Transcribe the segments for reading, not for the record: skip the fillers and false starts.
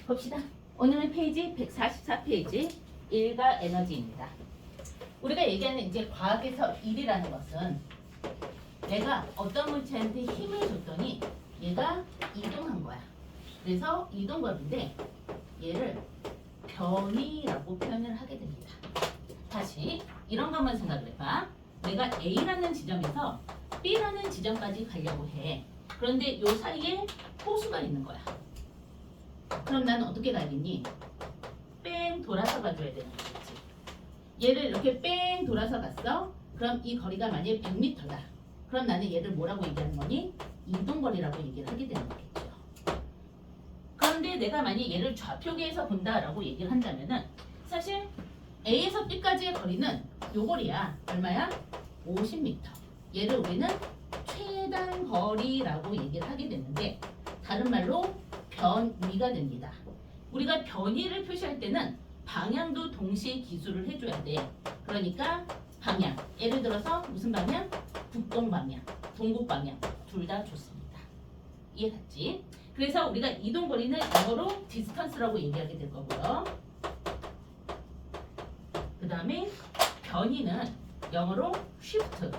봅시다. 오늘은 페이지 144페이지 일과 에너지입니다. 우리가 얘기하는 이제 과학에서 일이라는 것은 내가 어떤 물체한테 힘을 줬더니 얘가 이동한 거야. 그래서 이동거리인데 얘를 변이라고 표현을 하게 됩니다. 다시 이런 것만 생각을 해봐. 내가 A라는 지점에서 B라는 지점까지 가려고 해. 그런데 요 사이에 호수가 있는 거야. 그럼 나는 어떻게 가야겠니? 뺑 돌아서 가줘야 되는 거지. 얘를 이렇게 뺑 돌아서 갔어. 그럼 이 거리가 만약에 100m다. 그럼 나는 얘를 뭐라고 얘기하는 거니? 이동거리라고 얘기를 하게 되는 거겠죠. 그런데 내가 만약 얘를 좌표계에서 본다라고 얘기를 한다면은 사실 A에서 B까지의 거리는 요 거리야. 얼마야? 50m. 얘를 우리는 최단 거리라고 얘기를 하게 되는데 다른 말로 변위가 됩니다. 우리가 변위를 표시할 때는 방향도 동시에 기술을 해줘야 돼. 그러니까 방향. 예를 들어서 무슨 방향? 북동 방향, 동북 방향 둘 다 좋습니다. 이해 갔지? 그래서 우리가 이동 거리는 영어로 distance라고 얘기하게 될 거고요. 그 다음에 변위는 영어로 shift.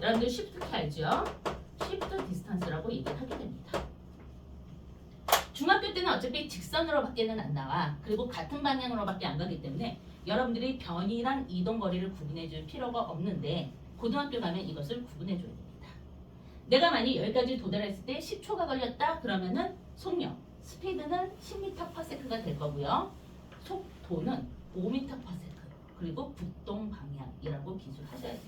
여러분들 shift 키 알죠? shift distance라고 얘기를 하게 됩니다. 중학교 때는 어차피 직선으로밖에는 안 나와. 그리고 같은 방향으로밖에 안 가기 때문에 여러분들이 변이랑 이동거리를 구분해줄 필요가 없는데 고등학교 가면 이것을 구분해줘야 됩니다. 내가 만약 여기까지 도달했을 때 10초가 걸렸다 그러면은 속력, 스피드는 10m/s가 될 거고요. 속도는 5m/s 그리고 북동 방향이라고 기술하셔야 됩니다.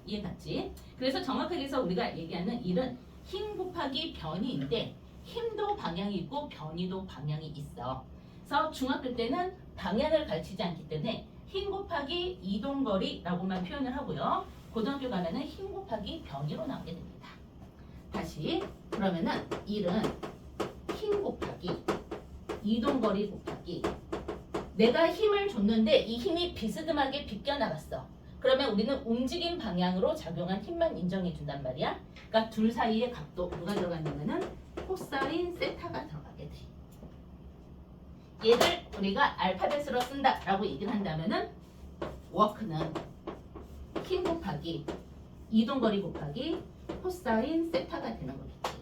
이해 갔지? 그래서 정확하게 해서 우리가 얘기하는 일은 힘 곱하기 변이인데 힘도 방향이 있고 변이도 방향이 있어. 그래서 중학교 때는 방향을 가르치지 않기 때문에 힘 곱하기 이동거리라고만 표현을 하고요. 고등학교 가면은 힘 곱하기 변이로 나오게 됩니다. 다시 그러면은 일은 힘 곱하기 이동거리 곱하기 내가 힘을 줬는데 이 힘이 비스듬하게 비껴나갔어. 그러면 우리는 움직임 방향으로 작용한 힘만 인정해 준단 말이야. 그러니까 둘 사이의 각도 누가 들어갔냐면은 코사인 세타가 들어가게 돼. 얘를 우리가 알파벳으로 쓴다라고 얘기를 한다면은 워크는 힘 곱하기 이동거리 곱하기 코사인 세타가 되는 거겠지.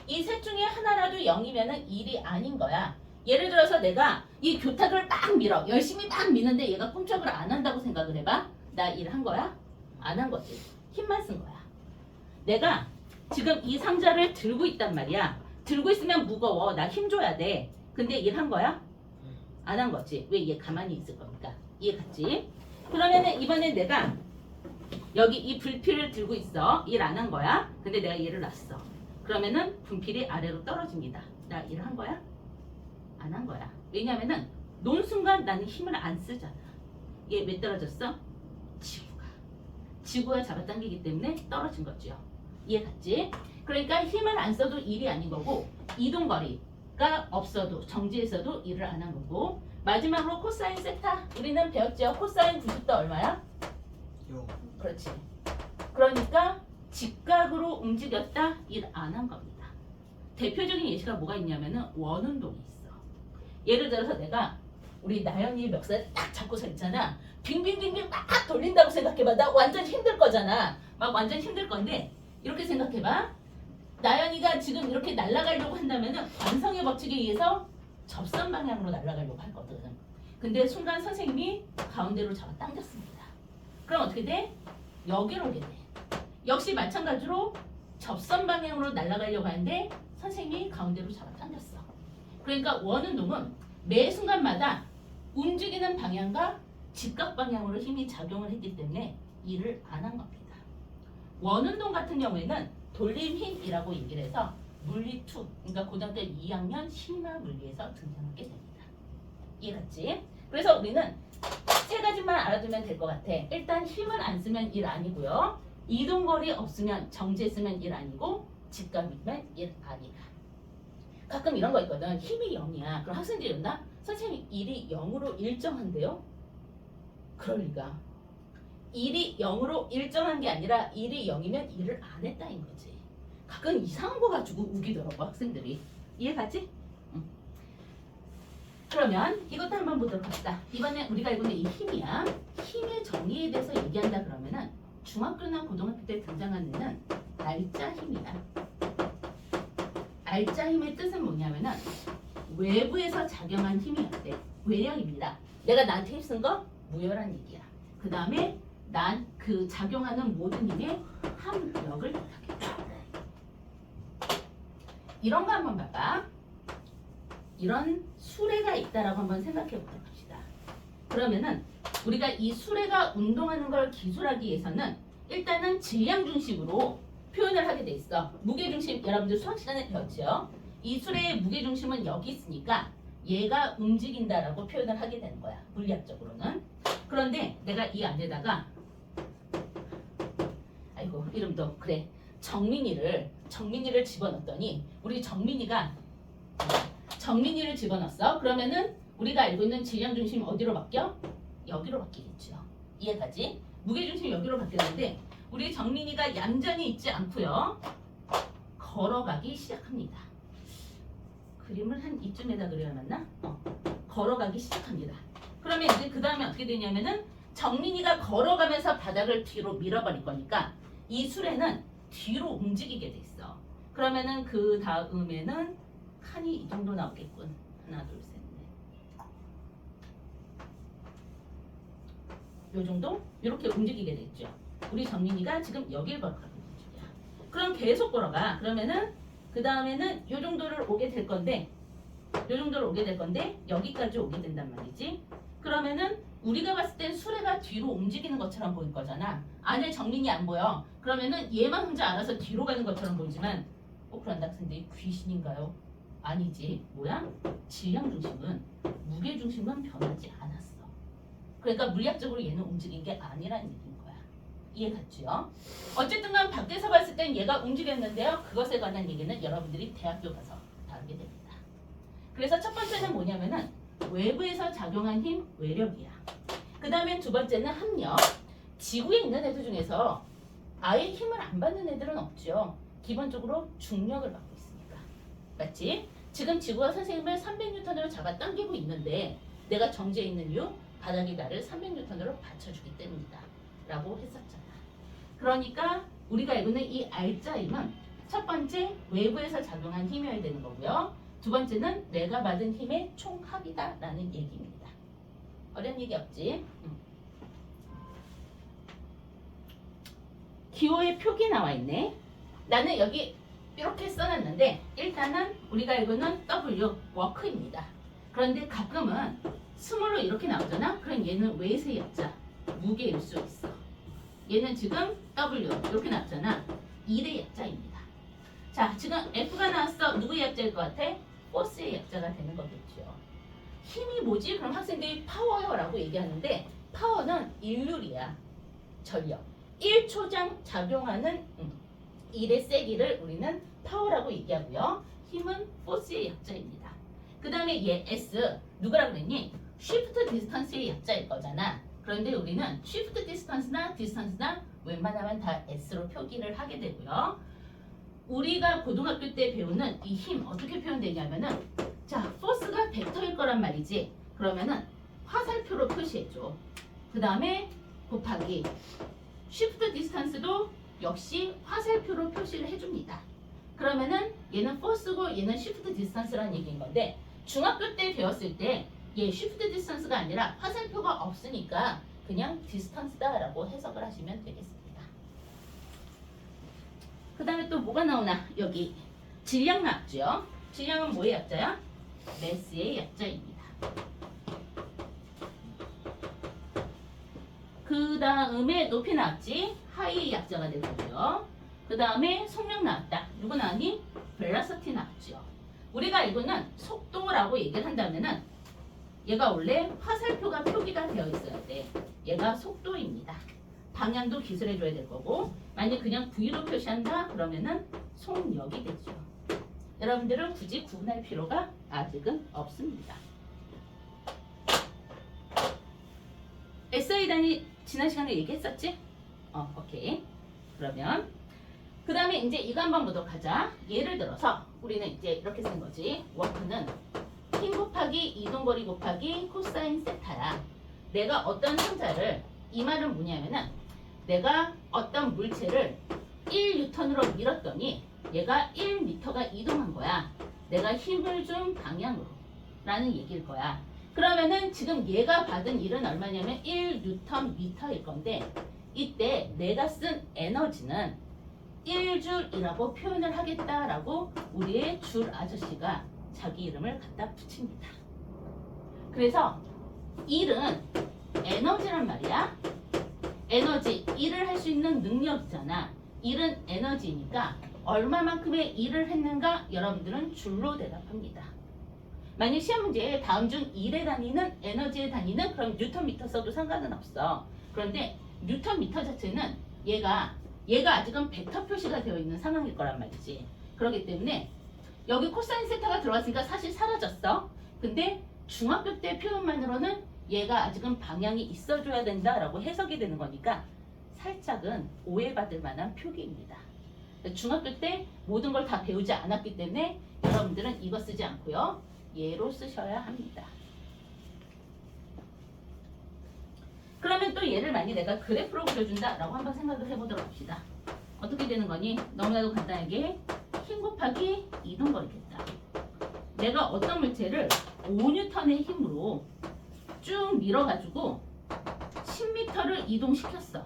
이 셋 중에 하나라도 0이면은 일이 아닌 거야. 예를 들어서 내가 이 교탁을 막 밀어. 열심히 막 미는데 얘가 꿈쩍을 안 한다고 생각을 해봐. 나 일한 거야? 안 한 거지. 힘만 쓴 거야. 내가 지금 이 상자를 들고 있단 말이야. 들고 있으면 무거워. 나 힘 줘야 돼. 근데 일한 거야? 안 한 거지. 왜 얘 가만히 있을 거니까. 이해 갔지? 그러면은 이번에 내가 여기 이 불필을 들고 있어. 일 안 한 거야. 근데 내가 얘를 놨어. 그러면은 분필이 아래로 떨어집니다. 나 일한 거야? 안 한 거야. 왜냐면은 놓은 순간 나는 힘을 안 쓰잖아. 얘 왜 떨어졌어? 지구가 잡아당기기 때문에 떨어진 거죠. 이해 갔지? 그러니까 힘을 안 써도 일이 아닌 거고 이동거리가 없어도 정지에서도 일을 안 한 거고 마지막으로 코사인 세타 우리는 배웠죠? 코사인 90도 얼마야? 0. 그렇지. 그러니까 직각으로 움직였다 일 안 한 겁니다. 대표적인 예시가 뭐가 있냐면은 원운동이 있어. 예를 들어서 내가 우리 나연이 멱살 딱 잡고 서 있잖아. 빙빙빙빙 막 돌린다고 생각해봐. 나 완전 힘들 거잖아. 막 완전 힘들 건데 이렇게 생각해봐. 나연이가 지금 이렇게 날아가려고 한다면은 관성의 법칙에 의해서 접선 방향으로 날아가려고 할 거든. 근데 순간 선생님이 가운데로 잡아당겼습니다. 그럼 어떻게 돼? 여기로 오게 돼. 역시 마찬가지로 접선 방향으로 날아가려고 하는데 선생님이 가운데로 잡아당겼어. 그러니까 원운동은 매 순간마다 움직이는 방향과 직각 방향으로 힘이 작용을 했기 때문에 일을 안 한 겁니다. 원운동 같은 경우에는 돌림힘이라고 얘기를 해서 물리2, 그러니까 고등학교 2학년 심화 물리에서 등장하게 됩니다. 이해갔지? 그래서 우리는 세 가지만 알아두면 될 것 같아. 일단 힘을 안 쓰면 일 아니고요. 이동거리 없으면 정지했으면 일 아니고 직각이면 일 아니다. 가끔 이런 거 있거든. 힘이 0이야. 그럼 학생들이 이런다? 선생님 일이 0으로 일정한데요? 그럴 리가. 일이 0으로 일정한 게 아니라 일이 0이면 일을 안 했다인 거지. 가끔 가끔 이상한 거 가지고 우기더라고 학생들이. 이해가지? 응. 그러면 이것도 한번 보도록 합시다. 이번에 우리가 이번에 이 힘이야. 힘의 정의에 대해서 얘기한다 그러면은 중학교나 고등학교 때 등장하는 애는 알짜 힘이야. 알짜 힘의 뜻은 뭐냐면은 외부에서 작용한 힘이 없대. 외력입니다. 내가 나한테 힘쓴 거 무효란 얘기야. 그 다음에 난 그 작용하는 모든 힘의 합력을 못하겠다. 이런 거 한번 봐봐. 이런 수레가 있다라고 한번 생각해 보도록 합시다. 그러면은 우리가 이 수레가 운동하는 걸 기술하기 위해서는 일단은 질량 중심으로 표현을 하게 돼 있어. 무게 중심 여러분들 수학 시간에 배웠죠? 이 수레의 무게 중심은 여기 있으니까 얘가 움직인다라고 표현을 하게 되는 거야. 물리학적으로는. 그런데 내가 이 안에다가 아이고 이름도 그래 정민이를 집어넣었더니 우리 정민이를 집어넣었어. 그러면은 우리가 알고 있는 질량 중심이 어디로 바뀌어? 여기로 바뀌겠죠. 이해가지? 무게 중심이 여기로 바뀌었는데 우리 정민이가 얌전히 있지 않고요. 걸어가기 시작합니다. 그림을 한 이쯤에다 그려야 맞나? 걸어가기 시작합니다. 그러면 이제 그 다음에 어떻게 되냐면은 정민이가 걸어가면서 바닥을 뒤로 밀어버릴 거니까 이 수레는 뒤로 움직이게 돼 있어. 그러면은 그 다음에는 칸이 이 정도 나오겠군. 하나, 둘, 셋, 넷. 요 정도? 이렇게 움직이게 됐죠. 우리 정민이가 지금 여길 걸어가고 있는 중이야. 그럼 계속 걸어가. 그러면은 그 다음에는 요 정도를 오게 될 건데 여기까지 오게 된단 말이지. 그러면은 우리가 봤을 땐 수레가 뒤로 움직이는 것처럼 보일 거잖아. 안에 정민이 안 보여. 그러면은 얘만 혼자 알아서 뒤로 가는 것처럼 보이지만 그런다 학생들이 귀신인가요? 아니지. 뭐야? 질량 중심은 무게 중심은 변하지 않았어. 그러니까 물리학적으로 얘는 움직인 게 아니라는 얘기인 거야. 이해 갔죠? 어쨌든 간 밖에서 봤을 땐 얘가 움직였는데요. 그것에 관한 얘기는 여러분들이 대학교 가서 다루게 됩니다. 그래서 첫 번째는 뭐냐면은 외부에서 작용한 힘, 외력이야. 그 다음에 두 번째는 합력. 지구에 있는 애들 중에서 아예 힘을 안 받는 애들은 없죠. 기본적으로 중력을 받고 있으니까. 맞지? 지금 지구가 선생님을 300N으로 잡아당기고 있는데 내가 정지해 있는 이유 바닥이 나를 300N으로 받쳐주기 때문이다 라고 했었잖아. 그러니까 우리가 알고 있는 이 알짜 힘은 첫 번째 외부에서 작용한 힘이어야 되는 거고요. 두 번째는 내가 받은 힘의 총합이다 라는 얘기입니다. 어려운 얘기 없지? 기호의 표기 나와 있네. 나는 여기 이렇게 써놨는데 일단은 우리가 알고 있는 W, 워크입니다. 그런데 가끔은 스몰로 이렇게 나오잖아? 그럼 얘는 웨이트의 약자, 무게일 수 있어. 얘는 지금 W 이렇게 나왔잖아. 1의 약자입니다. 자, 지금 F가 나왔어. 누구의 약자일 것 같아? 포스의 약자가 되는 거겠죠. 힘이 뭐지? 그럼 학생들이 파워요라고 얘기하는데 파워는 일률이야. 전력. 1초당 작용하는 1의 세기를 우리는 파워라고 얘기하고요. 힘은 포스의 약자입니다. 그 다음에 얘 S 누구라고 그랬니? 쉬프트 디스턴스의 약자일 거잖아. 그런데 우리는 쉬프트 디스턴스나 웬만하면 다 S로 표기를 하게 되고요. 우리가 고등학교 때 배우는 이 힘 어떻게 표현되냐면은 자, 포스가 벡터일 거란 말이지. 그러면은 화살표로 표시해줘. 그 다음에 곱하기 쉬프트 디스턴스도 역시 화살표로 표시를 해줍니다. 그러면은 얘는 포스고 얘는 쉬프트 디스턴스라는 얘기인 건데 중학교 때 배웠을 때 얘 쉬프트 디스턴스가 아니라 화살표가 없으니까 그냥 디스턴스다라고 해석을 하시면 되겠습니다. 그 다음에 또 뭐가 나오나? 여기 질량 나왔죠. 질량은 뭐의 약자야? 매스의 약자입니다. 그 다음에 높이 나왔지? 하이의 약자가 될 거고요. 그 다음에 속력 나왔다. 누구 나왔니? 벨라시티 나왔죠. 우리가 이거는 속도라고 얘기를 한다면은 얘가 원래 화살표가 표기가 되어 있어야 돼. 얘가 속도입니다. 방향도 기술해줘야 될 거고 만약 그냥 V로 표시한다 그러면은 속력이 되죠. 여러분들은 굳이 구분할 필요가 아직은 없습니다. SI 단위 지난 시간에 얘기했었지? 오케이. 그러면 그 다음에 이제 이거 한번 보도록 하자. 예를 들어서 우리는 이제 이렇게 쓴 거지. 워크는 힘 곱하기 이동거리 곱하기 코사인 세타야. 내가 어떤 상자를, 이 말은 뭐냐면은 내가 어떤 물체를 1N으로 밀었더니 얘가 1m가 이동한 거야. 내가 힘을 준 방향으로 라는 얘기일 거야. 그러면은 지금 얘가 받은 일은 얼마냐면 1Nm일 건데 이때 내가 쓴 에너지는 1줄이라고 표현을 하겠다라고 우리의 줄 아저씨가 자기 이름을 갖다 붙입니다. 그래서 일은 에너지란 말이야. 에너지, 일을 할 수 있는 능력이잖아. 일은 에너지니까 얼마만큼의 일을 했는가 여러분들은 줄로 대답합니다. 만약 시험 문제에 다음 중 1의 단위는 에너지의 단위는 그럼 뉴턴미터 써도 상관은 없어. 그런데 뉴턴미터 자체는 얘가 아직은 벡터 표시가 되어 있는 상황일 거란 말이지. 그렇기 때문에 여기 코사인 세타가 들어왔으니까 사실 사라졌어. 근데 중학교 때 표현만으로는 얘가 아직은 방향이 있어줘야 된다라고 해석이 되는 거니까 살짝은 오해받을 만한 표기입니다. 중학교 때 모든 걸 다 배우지 않았기 때문에 여러분들은 이거 쓰지 않고요. 얘로 쓰셔야 합니다. 그러면 또 얘를 만약 내가 그래프로 그려준다라고 한번 생각을 해보도록 합시다. 어떻게 되는 거니? 너무나도 간단하게 힘 곱하기 이동거리겠다. 내가 어떤 물체를 5N의 힘으로 쭉 밀어가지고 10m를 이동시켰어.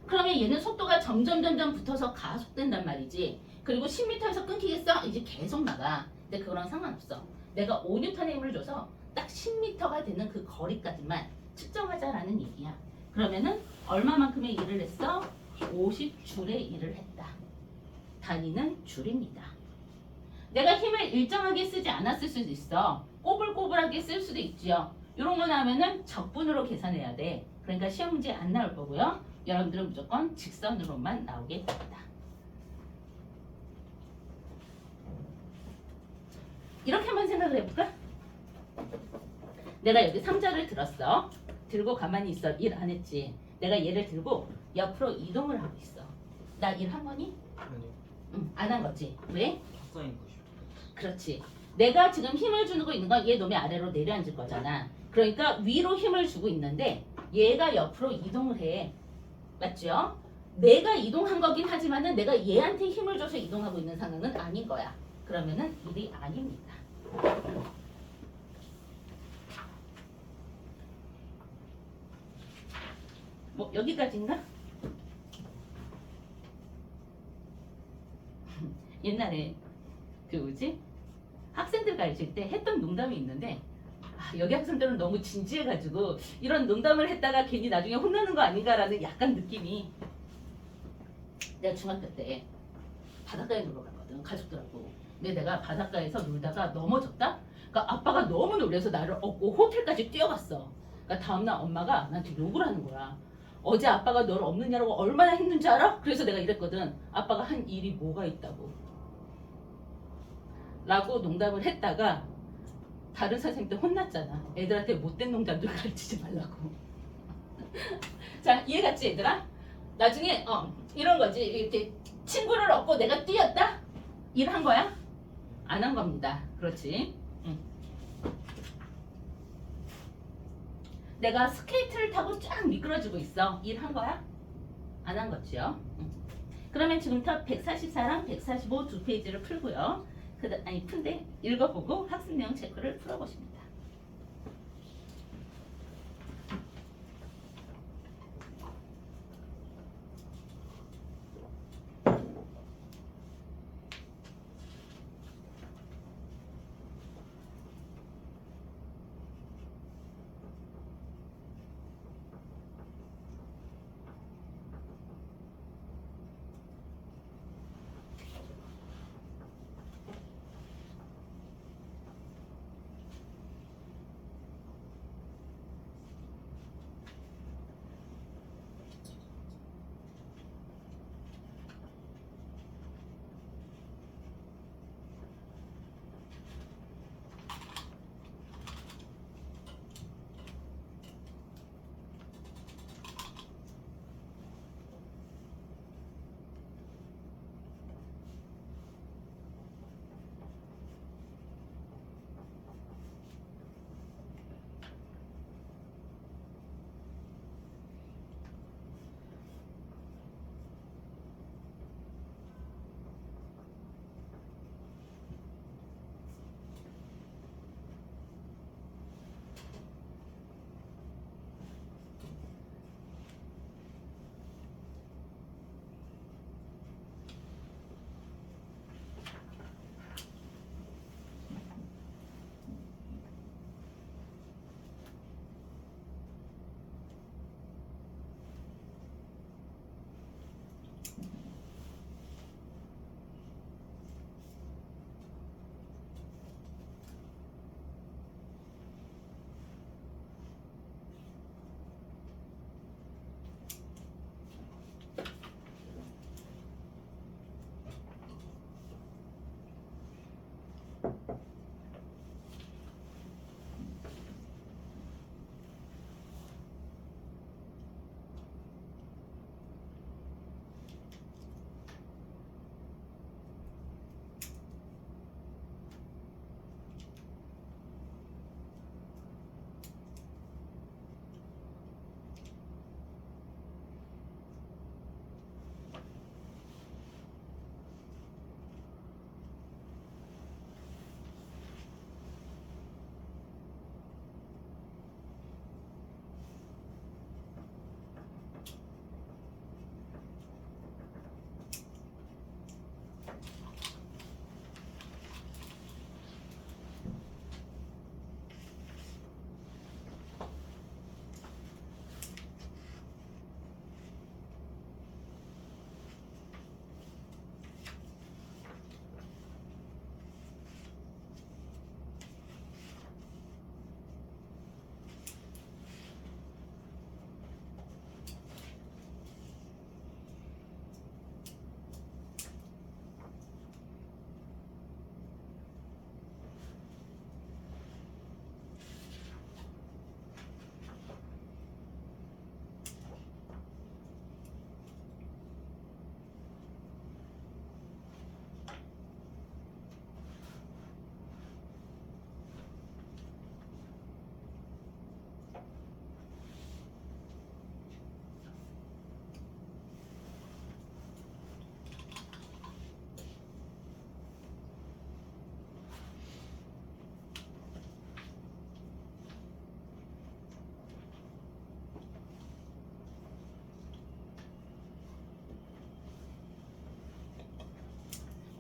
그러면 얘는 속도가 점점 붙어서 가속된단 말이지. 그리고 10m에서 끊기겠어? 이제 계속 나가. 근데 그거랑 상관없어. 내가 5N의 힘을 줘서 딱 10m가 되는 그 거리까지만 측정하자라는 얘기야. 그러면은 얼마만큼의 일을 했어? 50줄의 일을 했다. 단위는 줄입니다. 내가 힘을 일정하게 쓰지 않았을 수도 있어. 꼬불꼬불하게 쓸 수도 있지요. 이런 거 나오면은 적분으로 계산해야 돼. 그러니까 시험 문제 안 나올 거고요. 여러분들은 무조건 직선으로만 나오게 됩니다. 이렇게 한번 생각을 해볼까? 내가 여기 상자를 들었어. 들고 가만히 있어. 일 안 했지. 내가 얘를 들고 옆으로 이동을 하고 있어. 나 일 한 거니? 아니요. 응, 안 한 거지. 왜? 탑사인 거죠. 그렇지. 내가 지금 힘을 주고 있는 건 얘 놈이 아래로 내려앉을 거잖아. 그러니까 위로 힘을 주고 있는데 얘가 옆으로 이동을 해. 맞죠? 내가 이동한 거긴 하지만은 내가 얘한테 힘을 줘서 이동하고 있는 상황은 아닌 거야. 그러면은 일이 아닙니다. 뭐 여기까지인가? 옛날에 그 뭐지? 학생들 가르칠 때 했던 농담이 있는데 여기 학생들은 너무 진지해가지고 이런 농담을 했다가 괜히 나중에 혼나는 거 아닌가라는 약간 느낌이. 내가 중학교 때 바닷가에 놀러 갔거든, 가족들하고. 근데 내가 바닷가에서 놀다가 넘어졌다? 그러니까 아빠가 너무 놀라서 나를 업고 호텔까지 뛰어갔어. 그러니까 다음날 엄마가 나한테 욕을 하는 거야. 어제 아빠가 너를 업느냐고 얼마나 힘든지 알아? 그래서 내가 이랬거든. 아빠가 한 일이 뭐가 있다고 라고 농담을 했다가 다른 선생님한테 혼났잖아. 애들한테 못된 농담들 가르치지 말라고. 자, 이해갔지 얘들아? 나중에 이런 거지. 이렇게 친구를 얻고 내가 뛰었다? 일한 거야? 안 한 겁니다. 그렇지? 응. 내가 스케이트를 타고 쫙 미끄러지고 있어. 일한 거야? 안 한 거지요? 응. 그러면 지금부터 144랑 145 두 페이지를 풀고요. 푼데 읽어보고 학습 내용 체크를 풀어보십니다.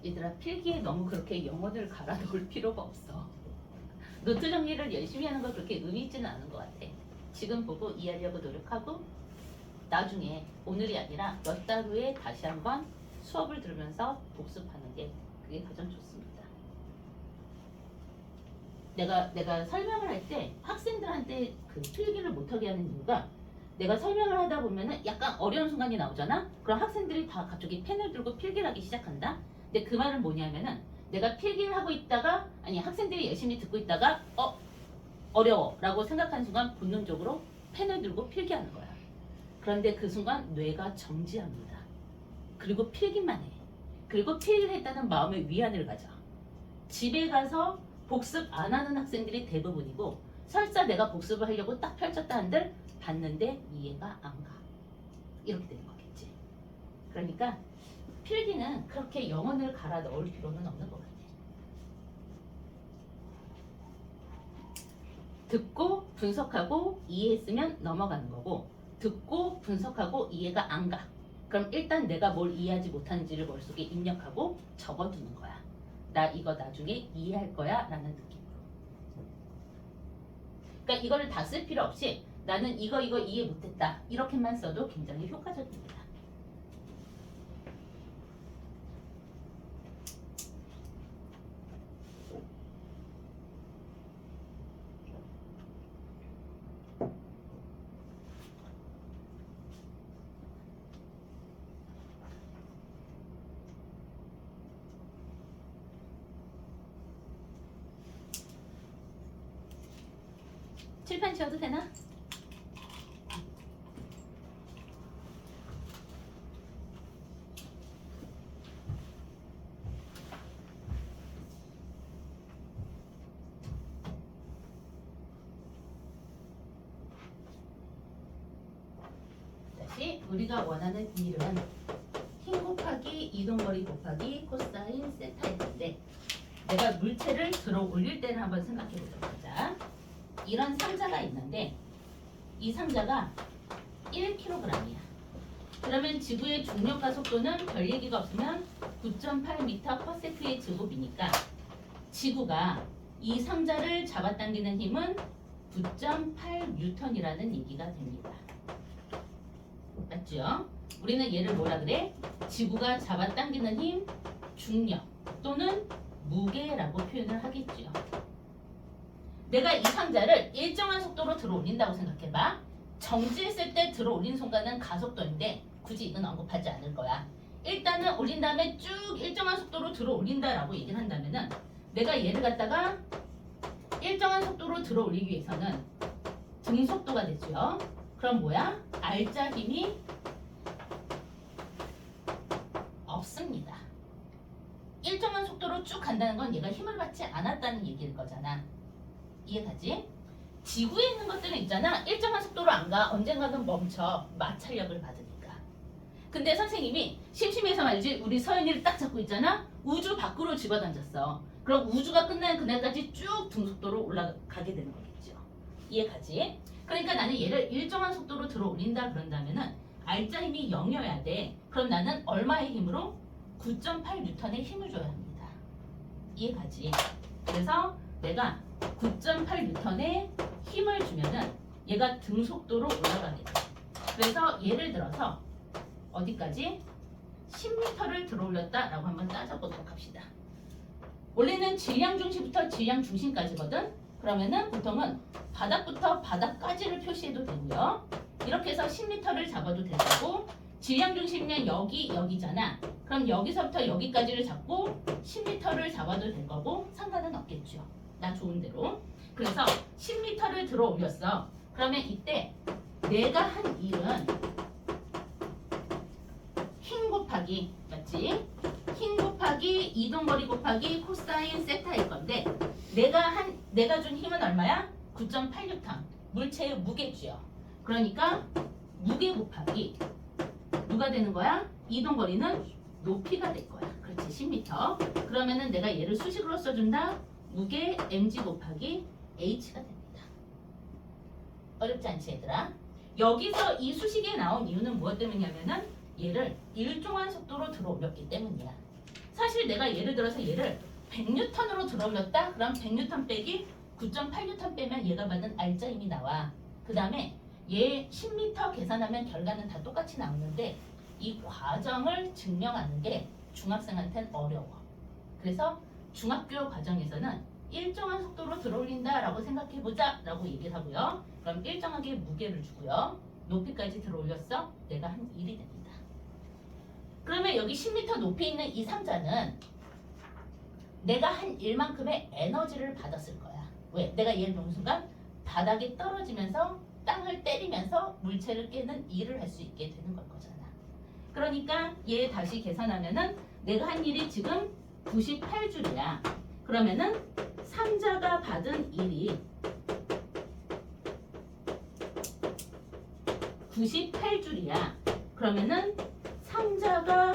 얘들아, 필기에 너무 그렇게 영혼을 갈아 넣을 필요가 없어. 노트 정리를 열심히 하는 거 그렇게 의미 있지는 않은 것 같아. 지금 보고 이해하려고 노력하고 나중에 오늘이 아니라 몇 달 후에 다시 한번 수업을 들으면서 복습하는 게 그게 가장 좋습니다. 내가 설명을 할 때 학생들한테 그 필기를 못하게 하는 이유가 내가 설명을 하다 보면은 약간 어려운 순간이 나오잖아? 그럼 학생들이 다 갑자기 펜을 들고 필기를 하기 시작한다? 근데 그 말은 뭐냐면은 내가 필기를 하고 있다가 아니 학생들이 열심히 듣고 있다가 어려워 라고 생각하는 순간 본능적으로 펜을 들고 필기하는 거야. 그런데 그 순간 뇌가 정지합니다. 그리고 필기만 해. 그리고 필기를 했다는 마음의 위안을 가져. 집에 가서 복습 안 하는 학생들이 대부분이고 설사 내가 복습을 하려고 딱 펼쳤다 한들 봤는데 이해가 안 가. 이렇게 되는 거겠지. 그러니까 필기는 그렇게 영혼을 갈아 넣을 필요는 없는 것 같아. 듣고 분석하고 이해했으면 넘어가는 거고 듣고 분석하고 이해가 안 가. 그럼 일단 내가 뭘 이해하지 못하는지를 머릿속에 입력하고 적어두는 거야. 나 이거 나중에 이해할 거야 라는 느낌으로. 그러니까 이거를 다 쓸 필요 없이 나는 이거 이해 못했다 이렇게만 써도 굉장히 효과적입니다. 칠판 지워도 되나? 다시 우리가 원하는 일은 힘 곱하기 이동거리 곱하기 코사인 세타일 텐데 내가 물체를 들어 올릴 때를 한번 생각해 보도록 하자. 이런 상자가 있는데 이 상자가 1kg이야. 그러면 지구의 중력과 속도는 별 얘기가 없으면 9.8m/s의 제곱이니까 지구가 이 상자를 잡아당기는 힘은 9.8N이라는 얘기가 됩니다. 맞죠? 우리는 얘를 뭐라 그래? 지구가 잡아당기는 힘, 중력 또는 무게라고 표현을 하겠죠. 내가 이 상자를 일정한 속도로 들어 올린다고 생각해봐. 정지했을 때 들어 올린 순간은 가속도인데 굳이 이건 언급하지 않을 거야. 일단은 올린 다음에 쭉 일정한 속도로 들어 올린다라고 얘기를 한다면은 내가 얘를 갖다가 일정한 속도로 들어 올리기 위해서는 등속도가 되죠. 그럼 뭐야? 알짜 힘이 없습니다. 일정한 속도로 쭉 간다는 건 얘가 힘을 받지 않았다는 얘기일 거잖아. 이해가지? 지구에 있는 것들은 있잖아. 일정한 속도로 안 가. 언젠가는 멈춰. 마찰력을 받으니까. 근데 선생님이 심심해서 말이지 우리 서연이를 딱 잡고 있잖아. 우주 밖으로 집어던졌어. 그럼 우주가 끝나는 그날까지 쭉 등속도로 올라가게 되는 거겠죠. 이해가지? 그러니까 나는 얘를 일정한 속도로 들어 올린다 그런다면은 알짜 힘이 0이어야 돼. 그럼 나는 얼마의 힘으로? 9.8N의 힘을 줘야 합니다. 이해가지? 그래서 내가 9.8N의 힘을 주면은 얘가 등속도로 올라가게 돼. 그래서 예를 들어서 어디까지? 10m를 들어 올렸다라고 한번 따져보도록 합시다. 원래는 질량 중심부터 질량 중심까지거든. 그러면은 보통은 바닥부터 바닥까지를 표시해도 되고요. 이렇게 해서 10m를 잡아도 되고 질량 중심은 여기잖아. 그럼 여기서부터 여기까지를 잡고 10m를 잡아도 될 거고 상관은 없겠죠. 나 좋은 대로. 그래서 10m를 들어 올렸어. 그러면 이때 내가 한 일은 힘 곱하기 맞지? 힘 곱하기 이동거리 곱하기 코사인 세타일 건데 내가 준 힘은 얼마야? 9.86톤. 물체의 무게죠. 그러니까 무게 곱하기 누가 되는 거야? 이동거리는 높이가 될 거야. 그렇지, 10m. 그러면은 내가 얘를 수식으로 써준다. 무게 mg 곱하기 h가 됩니다. 어렵지 않지 얘들아? 여기서 이 수식에 나온 이유는 무엇 때문이냐면은 얘를 일정한 속도로 들어 올렸기 때문이야. 사실 내가 예를 들어서 얘를 100N으로 들어올렸다? 그럼 100N 빼기 9.8N 빼면 얘가 받는 R자 힘이 나와. 그 다음에 얘 10m 계산하면 결과는 다 똑같이 나오는데 이 과정을 증명하는 게 중학생한테는 어려워. 그래서 중학교 과정에서는 일정한 속도로 들어올린다라고 생각해보자 라고 얘기를 하고요. 그럼 일정하게 무게를 주고요. 높이까지 들어올렸어? 내가 한 1이 됩니다. 그러면 여기 10m 높이 있는 이 상자는 내가 한 1만큼의 에너지를 받았을 거야. 왜? 내가 얘를 놓은 순간 바닥에 떨어지면서 땅을 때리면서 물체를 깨는 일을 할 수 있게 되는 걸 거잖아. 그러니까 얘 다시 계산하면은 내가 한 일이 지금 98줄이야. 그러면은 상자가 받은 일이 98줄이야. 그러면은 상자가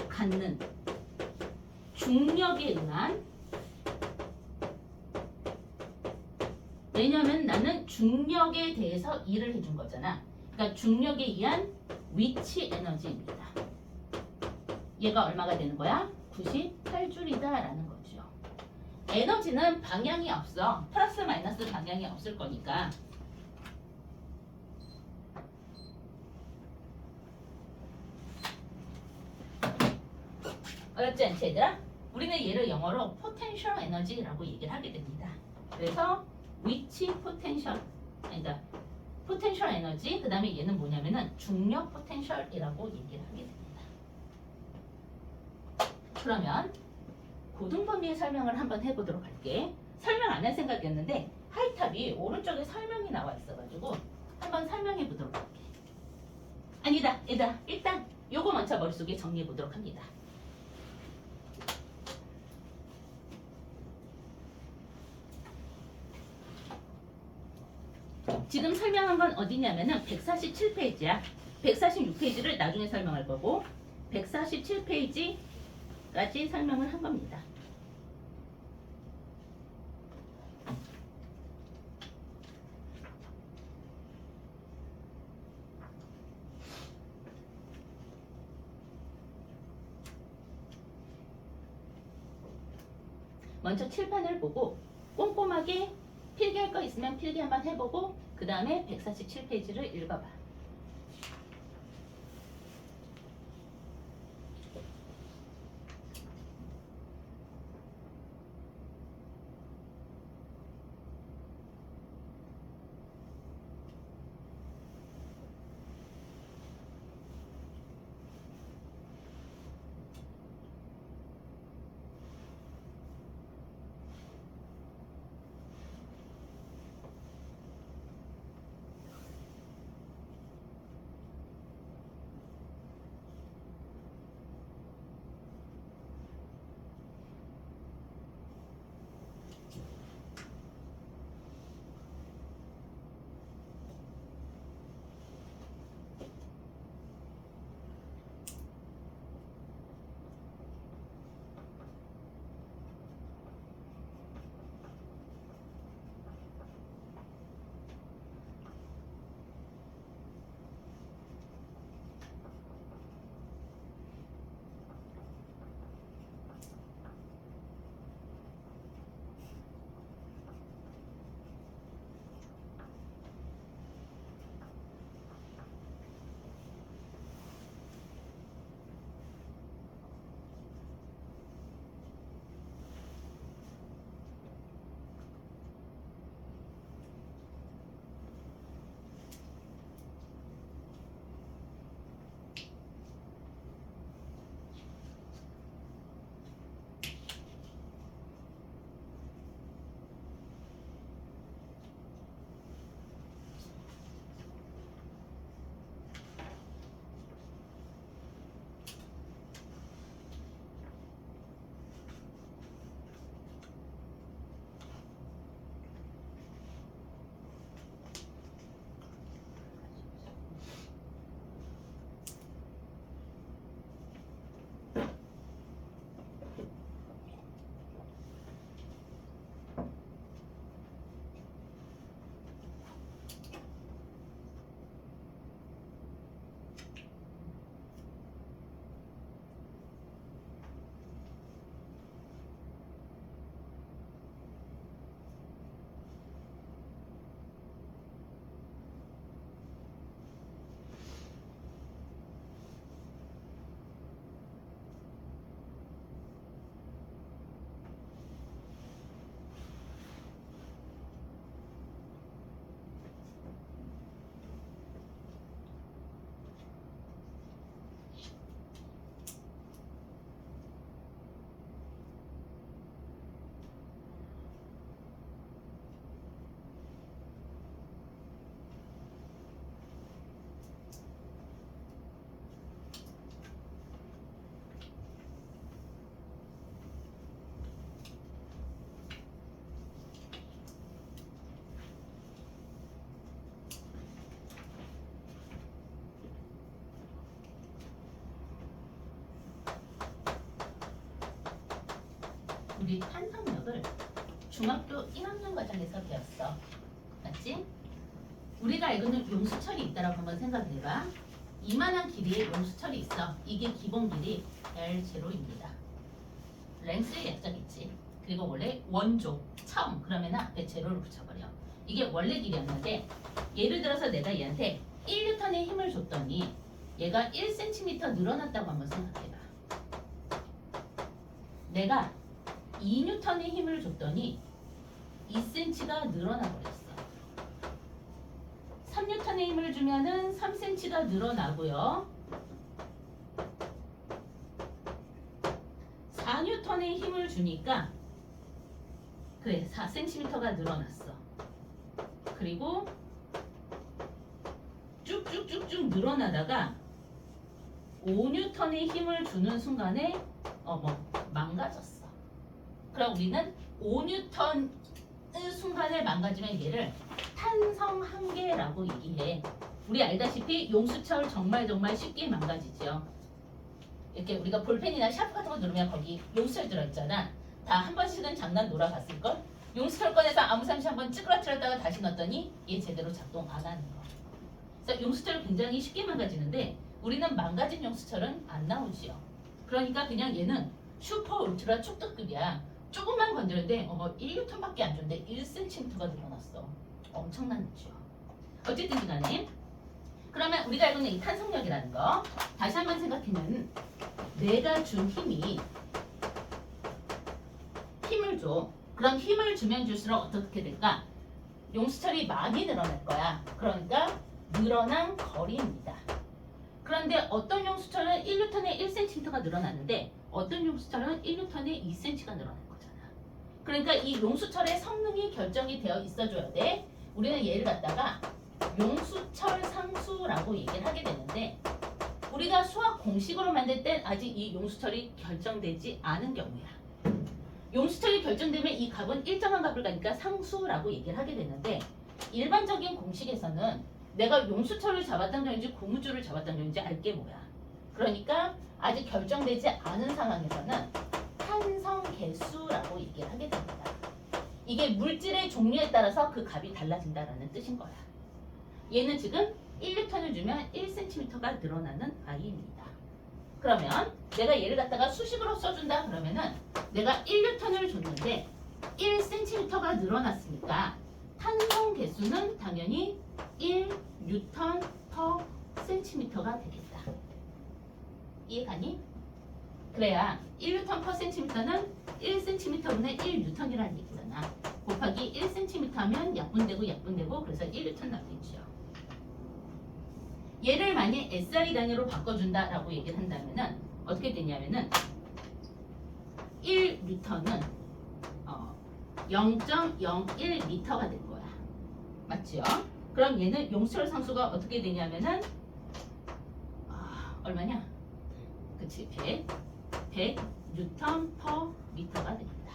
갖는 중력에 의한, 왜냐면 나는 중력에 대해서 일을 해준 거잖아. 그러니까 중력에 의한 위치 에너지입니다. 얘가 얼마가 되는 거야? 98줄이다 라는 거죠. 에너지는 방향이 없어. 플러스 마이너스 방향이 없을 거니까 어렵지 않지 얘들아? 우리는 얘를 영어로 potential energy라고 얘기를 하게 됩니다. 그래서 위치 포텐셜, 아니다, potential energy, 그 다음에 얘는 뭐냐면은 중력 potential이라고 얘기를 하게 됩니다. 그러면 고등범위의 설명을 한번 해보도록 할게. 설명 안 할 생각이었는데 하이탑이 오른쪽에 설명이 나와 있어가지고 한번 설명해 보도록 할게. 아니다, 얘들아, 일단 요거 먼저 머릿속에 정리해 보도록 합니다. 지금 설명한 건 어디냐면은 147페이지야. 146페이지를 나중에 설명할 거고 147페이지까지 설명을 한 겁니다. 먼저 칠판을 보고 꼼꼼하게 필기할 거 있으면 필기 한번 해보고 그 다음에 147페이지를 읽어봐. 우리 탄성력을 중학교 1학년 과정에서 배웠어. 맞지? 우리가 알고는 용수철이 있다라고 한번 생각해봐. 이만한 길이의 용수철이 있어. 이게 기본 길이 L0입니다. 랭스의 약자겠지. 그리고 원래 원조, 처음 그러면 앞에 제로를 붙여버려. 이게 원래 길이었는데 예를 들어서 내가 얘한테 1N의 힘을 줬더니 얘가 1cm 늘어났다고 한번 생각해봐. 내가 2N의 힘을 줬더니 2cm가 늘어나 버렸어. 3N의 힘을 주면은 3cm가 늘어나고요. 4N의 힘을 주니까 그래 4cm가 늘어났어. 그리고 쭉쭉쭉쭉 늘어나다가 5N의 힘을 주는 순간에 망가졌어. 그럼 우리는 5N의 순간에 망가지면 얘를 탄성 한계라고 얘기해. 우리 알다시피 용수철 정말 쉽게 망가지죠. 이렇게 우리가 볼펜이나 샤프 같은 거 누르면 거기 용수철 들어있잖아. 다 한 번씩은 장난 놀아봤을걸? 용수철 꺼내서 아무 잠시 한번 찌그러뜨렸다가 다시 넣었더니 얘 제대로 작동 안 하는 거. 그래서 용수철은 굉장히 쉽게 망가지는데 우리는 망가진 용수철은 안 나오지요. 그러니까 그냥 얘는 슈퍼 울트라 촉득급이야. 조금만 건드렸는데 1N밖에 안 줬는데 1cm가 늘어났어. 엄청난 거죠. 어쨌든 간에 그러면 우리가 알고 있는 이 탄성력이라는 거 다시 한번 생각하면 내가 준 힘을 줘. 그럼 힘을 주면 줄수록 어떻게 될까? 용수철이 많이 늘어날 거야. 그러니까 늘어난 거리입니다. 그런데 어떤 용수철은 1N에 1cm가 늘어났는데 어떤 용수철은 1N에 2cm가 늘어날 거잖아. 그러니까 이 용수철의 성능이 결정이 되어 있어줘야 돼. 우리는 얘를 갖다가 용수철 상수라고 얘기를 하게 되는데 우리가 수학 공식으로 만들 땐 아직 이 용수철이 결정되지 않은 경우야. 용수철이 결정되면 이 값은 일정한 값을 가니까 상수라고 얘기를 하게 되는데 일반적인 공식에서는 내가 용수철을 잡았던 경우인지 고무줄을 잡았던 경우인지 알게 뭐야. 그러니까 아직 결정되지 않은 상황에서는 탄성 개수라고 얘기를 하게 됩니다. 이게 물질의 종류에 따라서 그 값이 달라진다는 뜻인 거야. 얘는 지금 1N을 주면 1cm가 늘어나는 아이입니다. 그러면 내가 얘를 갖다가 수식으로 써준다 그러면은 내가 1N을 줬는데 1cm가 늘어났으니까 탄성 개수는 당연히 1N/cm가 되겠다. 이해가니? 그래야 1N/cm는 1cm분의 1N이라는 얘기잖아. 곱하기 1cm면 약분되고 그래서 1N 나오겠죠. 얘를 만약 SI 단위로 바꿔준다라고 얘기를 한다면은 어떻게 되냐면은 1N은 0.01m가 될 거야. 맞죠? 그럼 얘는 용수철 상수가 어떻게 되냐면은 얼마냐? 그치 100 Nm/m가 됩니다.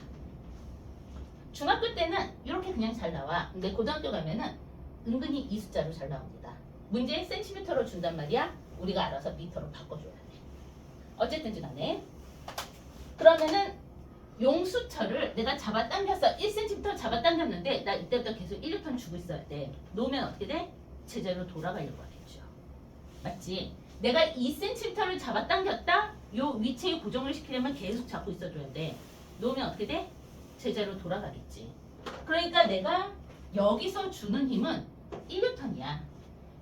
중학교 때는 이렇게 그냥 잘 나와. 근데 고등학교 가면은 은근히 이 숫자로 잘 나옵니다. 문제 센티미터로 준단 말이야. 우리가 알아서 미터로 바꿔줘야 돼. 어쨌든 간에 그러면은 용수철을 내가 잡아당겼어. 1cm 잡아당겼는데 나 이때부터 계속 1N 주고 있어야 돼. 놓으면 어떻게 돼? 제자리로 돌아가려고 하겠죠. 맞지? 내가 2cm를 잡아당겼다? 요 위치에 고정을 시키려면 계속 잡고 있어줘야 돼. 놓으면 어떻게 돼? 제자리로 돌아가겠지. 그러니까 내가 여기서 주는 힘은 1N이야.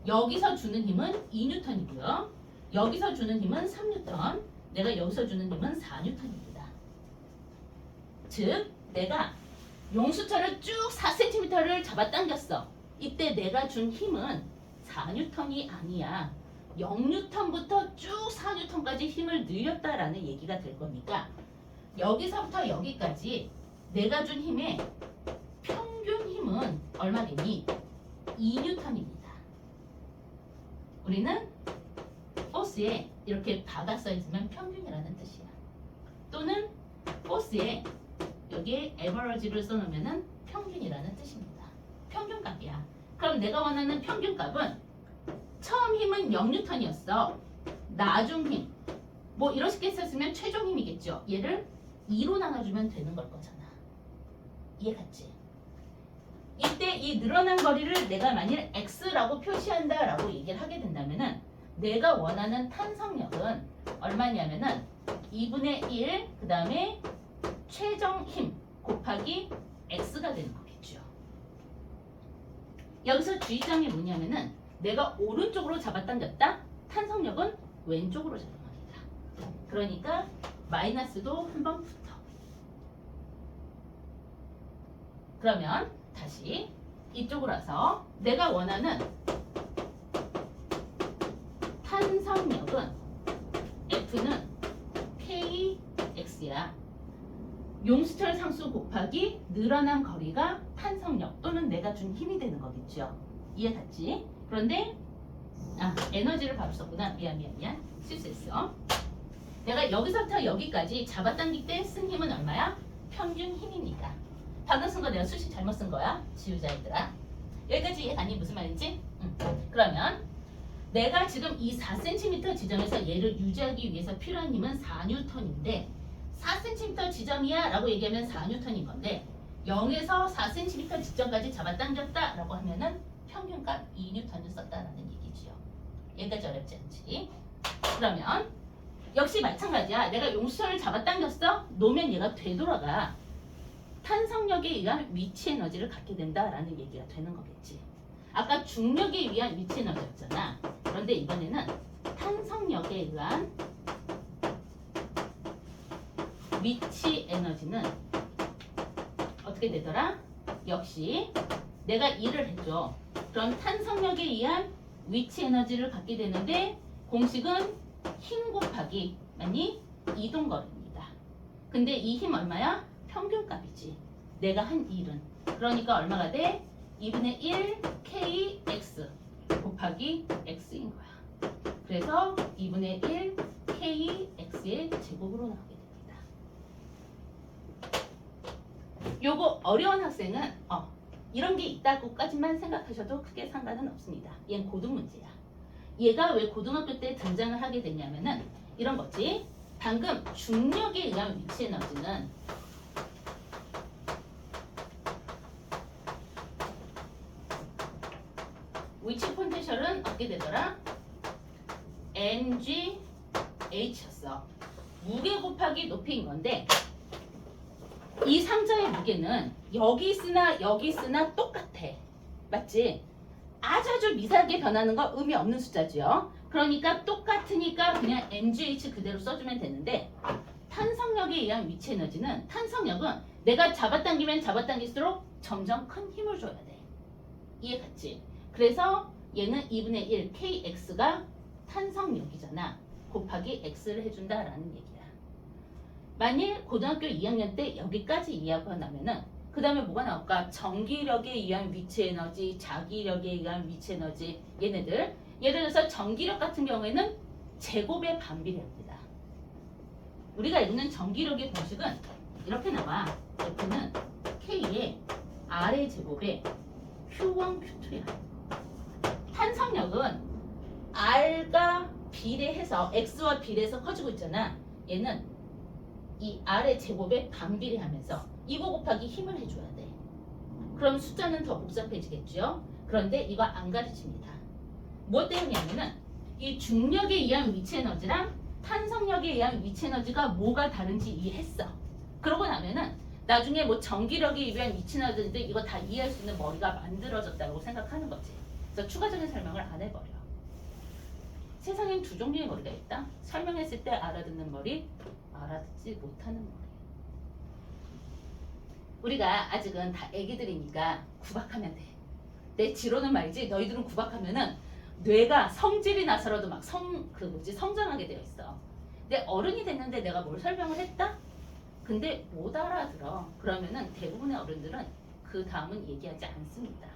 여기서 주는 힘은 2N이고요. 여기서 주는 힘은 3N. 내가 여기서 주는 힘은 4N입니다. 즉 내가 용수철을 쭉 4cm를 잡아당겼어. 이때 내가 준 힘은 4N이 아니야. 0N부터 쭉 4N까지 힘을 늘렸다라는 얘기가 될 거니까 여기서부터 여기까지 내가 준 힘의 평균 힘은 얼마 되니? 2N입니다. 우리는 포스에 이렇게 바가 써 있으면 평균이라는 뜻이야. 또는 포스에 여기에 에버러지를 써놓으면 평균이라는 뜻입니다. 평균값이야. 그럼 내가 원하는 평균값은 처음 힘은 0N이었어. 나중 힘. 뭐 이렇게 썼으면 최종 힘이겠죠. 얘를 2로 나눠주면 되는 걸 거잖아. 이해 갔지? 이때 이 늘어난 거리를 내가 만일 x라고 표시한다라고 얘기를 하게 된다면은 내가 원하는 탄성력은 얼마냐면은 2분의 1 그 다음에 최종 힘 곱하기 x가 되는 거겠죠. 여기서 주의점이 뭐냐면은 내가 오른쪽으로 잡아당겼다. 탄성력은 왼쪽으로 잡는 겁니다. 그러니까 마이너스도 한번 붙어. 그러면 다시 이쪽으로 와서 내가 원하는 탄성력은 F는 KX야. 용수철 상수 곱하기 늘어난 거리가 탄성력 또는 내가 준 힘이 되는 거겠죠. 이해 갔지? 그런데 에너지를 바로 썼구나. 미안. 실수했어. 내가 여기서부터 여기까지 잡아당길 때 쓴 힘은 얼마야? 평균 힘입니다. 방금 쓴 거 내가 수식 잘못 쓴 거야. 지우자 얘들아. 여기까지 이해 가니 무슨 말인지? 그러면 내가 지금 이 4cm 지점에서 얘를 유지하기 위해서 필요한 힘은 4N인데 4cm 지점이야 라고 얘기하면 4N인 건데 0에서 4cm 지점까지 잡아당겼다 라고 하면은 평균값 2N을 썼다라는 얘기지요. 여기까지 어렵지 않지? 그러면 역시 마찬가지야. 내가 용수철을 잡아당겼어? 놓으면 얘가 되돌아가. 탄성력에 의한 위치 에너지를 갖게 된다라는 얘기가 되는 거겠지. 아까 중력에 의한 위치 에너지였잖아. 그런데 이번에는 탄성력에 의한 위치 에너지는 어떻게 되더라? 역시 내가 일을 해줘. 그럼 탄성력에 의한 위치 에너지를 갖게 되는데 공식은 힘 곱하기 아니 이동거리입니다. 근데 이 힘 얼마야? 평균값이지. 내가 한 일은. 그러니까 얼마가 돼? 2분의 1 kx 곱하기 x인 거야. 그래서 2분의 1 kx의 제곱으로 나오게 됩니다. 요거 어려운 학생은 이런 게 있다고까지만 생각하셔도 크게 상관은 없습니다. 얘는 고등 문제야. 얘가 왜 고등학교 때 등장을 하게 됐냐면은 이런 거지. 방금 중력에 의한 위치 에너지는 위치 포텐셜은 어떻게 되더라? mgh였어. 무게 곱하기 높이인 건데 이 상자의 무게는 여기 있으나 여기 있으나 똑같아. 맞지? 아주 미세하게 변하는 거 의미 없는 숫자지요. 그러니까 똑같으니까 그냥 mgh 그대로 써주면 되는데 탄성력에 의한 위치 에너지는 탄성력은 내가 잡아당기면 잡아당길수록 점점 큰 힘을 줘야 돼. 이해 갔지? 그래서 얘는 2분의 1 kx가 탄성력이잖아. 곱하기 x를 해준다라는 얘기야. 만일 고등학교 2학년 때 여기까지 이해하고 나면은 그 다음에 뭐가 나올까? 전기력에 의한 위치 에너지, 자기력에 의한 위치 에너지. 얘네들 예를 들어서 전기력 같은 경우에는 제곱에 반비례합니다. 우리가 읽는 전기력의 공식은 이렇게 나와. F는 K의 R의 제곱에 Q1, Q2야. 탄성력은 R가 비례해서 X와 비례해서 커지고 있잖아. 얘는 이 R의 제곱에 반비례하면서 이거 곱하기 힘을 해줘야 돼. 그럼 숫자는 더 복잡해지겠죠. 그런데 이거 안 가르칩니다. 뭐 때문이냐면은 이 중력에 의한 위치 에너지랑 탄성력에 의한 위치 에너지가 뭐가 다른지 이해했어. 그러고 나면은 나중에 뭐 전기력에 의한 위치 에너지인데 이거 다 이해할 수 있는 머리가 만들어졌다고 생각하는 거지. 그래서 추가적인 설명을 안 해버려. 세상엔 두 종류의 머리가 있다. 설명했을 때 알아듣는 머리, 알아듣지 못하는 머리. 우리가 아직은 다 애기들이니까 구박하면 돼. 내 지로는 말이지 너희들은 구박하면은 뇌가 성질이 나서라도 막 성장하게 되어 있어. 근데 어른이 됐는데 내가 뭘 설명을 했다? 근데 못 알아들어. 그러면은 대부분의 어른들은 그 다음은 얘기하지 않습니다.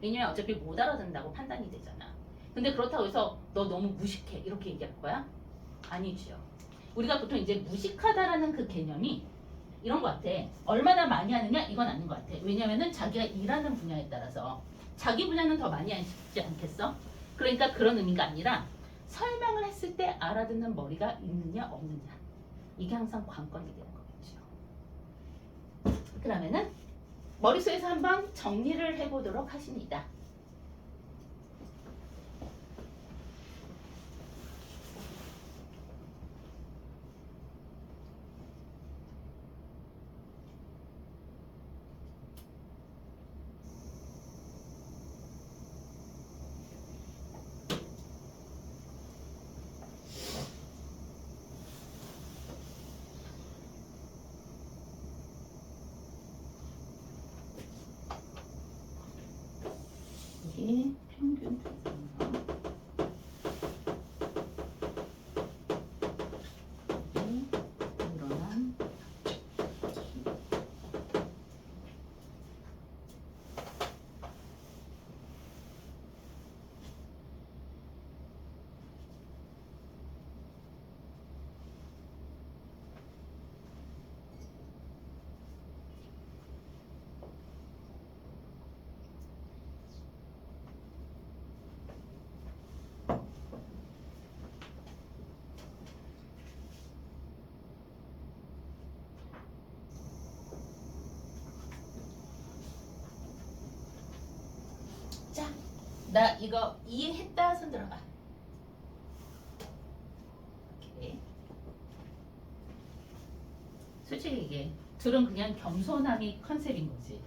왜냐면 어차피 못 알아듣는다고 판단이 되잖아. 근데 그렇다고 해서 너 너무 무식해 이렇게 얘기할 거야? 아니지요. 우리가 보통 이제 무식하다라는 그 개념이 이런 것 같아. 얼마나 많이 하느냐 이건 아닌 것 같아. 왜냐면은 자기가 일하는 분야에 따라서 자기 분야는 더 많이 하지 않겠어? 그러니까 그런 의미가 아니라 설명을 했을 때 알아듣는 머리가 있느냐 없느냐 이게 항상 관건이 되는 거겠지. 그러면은 머릿속에서 한번 정리를 해보도록 하십니다. 여기 평균 분산서, 여기 늘어난 자, 나 이거 이해했다 손 들어봐. 오케이. 솔직히 이게 둘은 그냥 겸손함이 컨셉인 거지.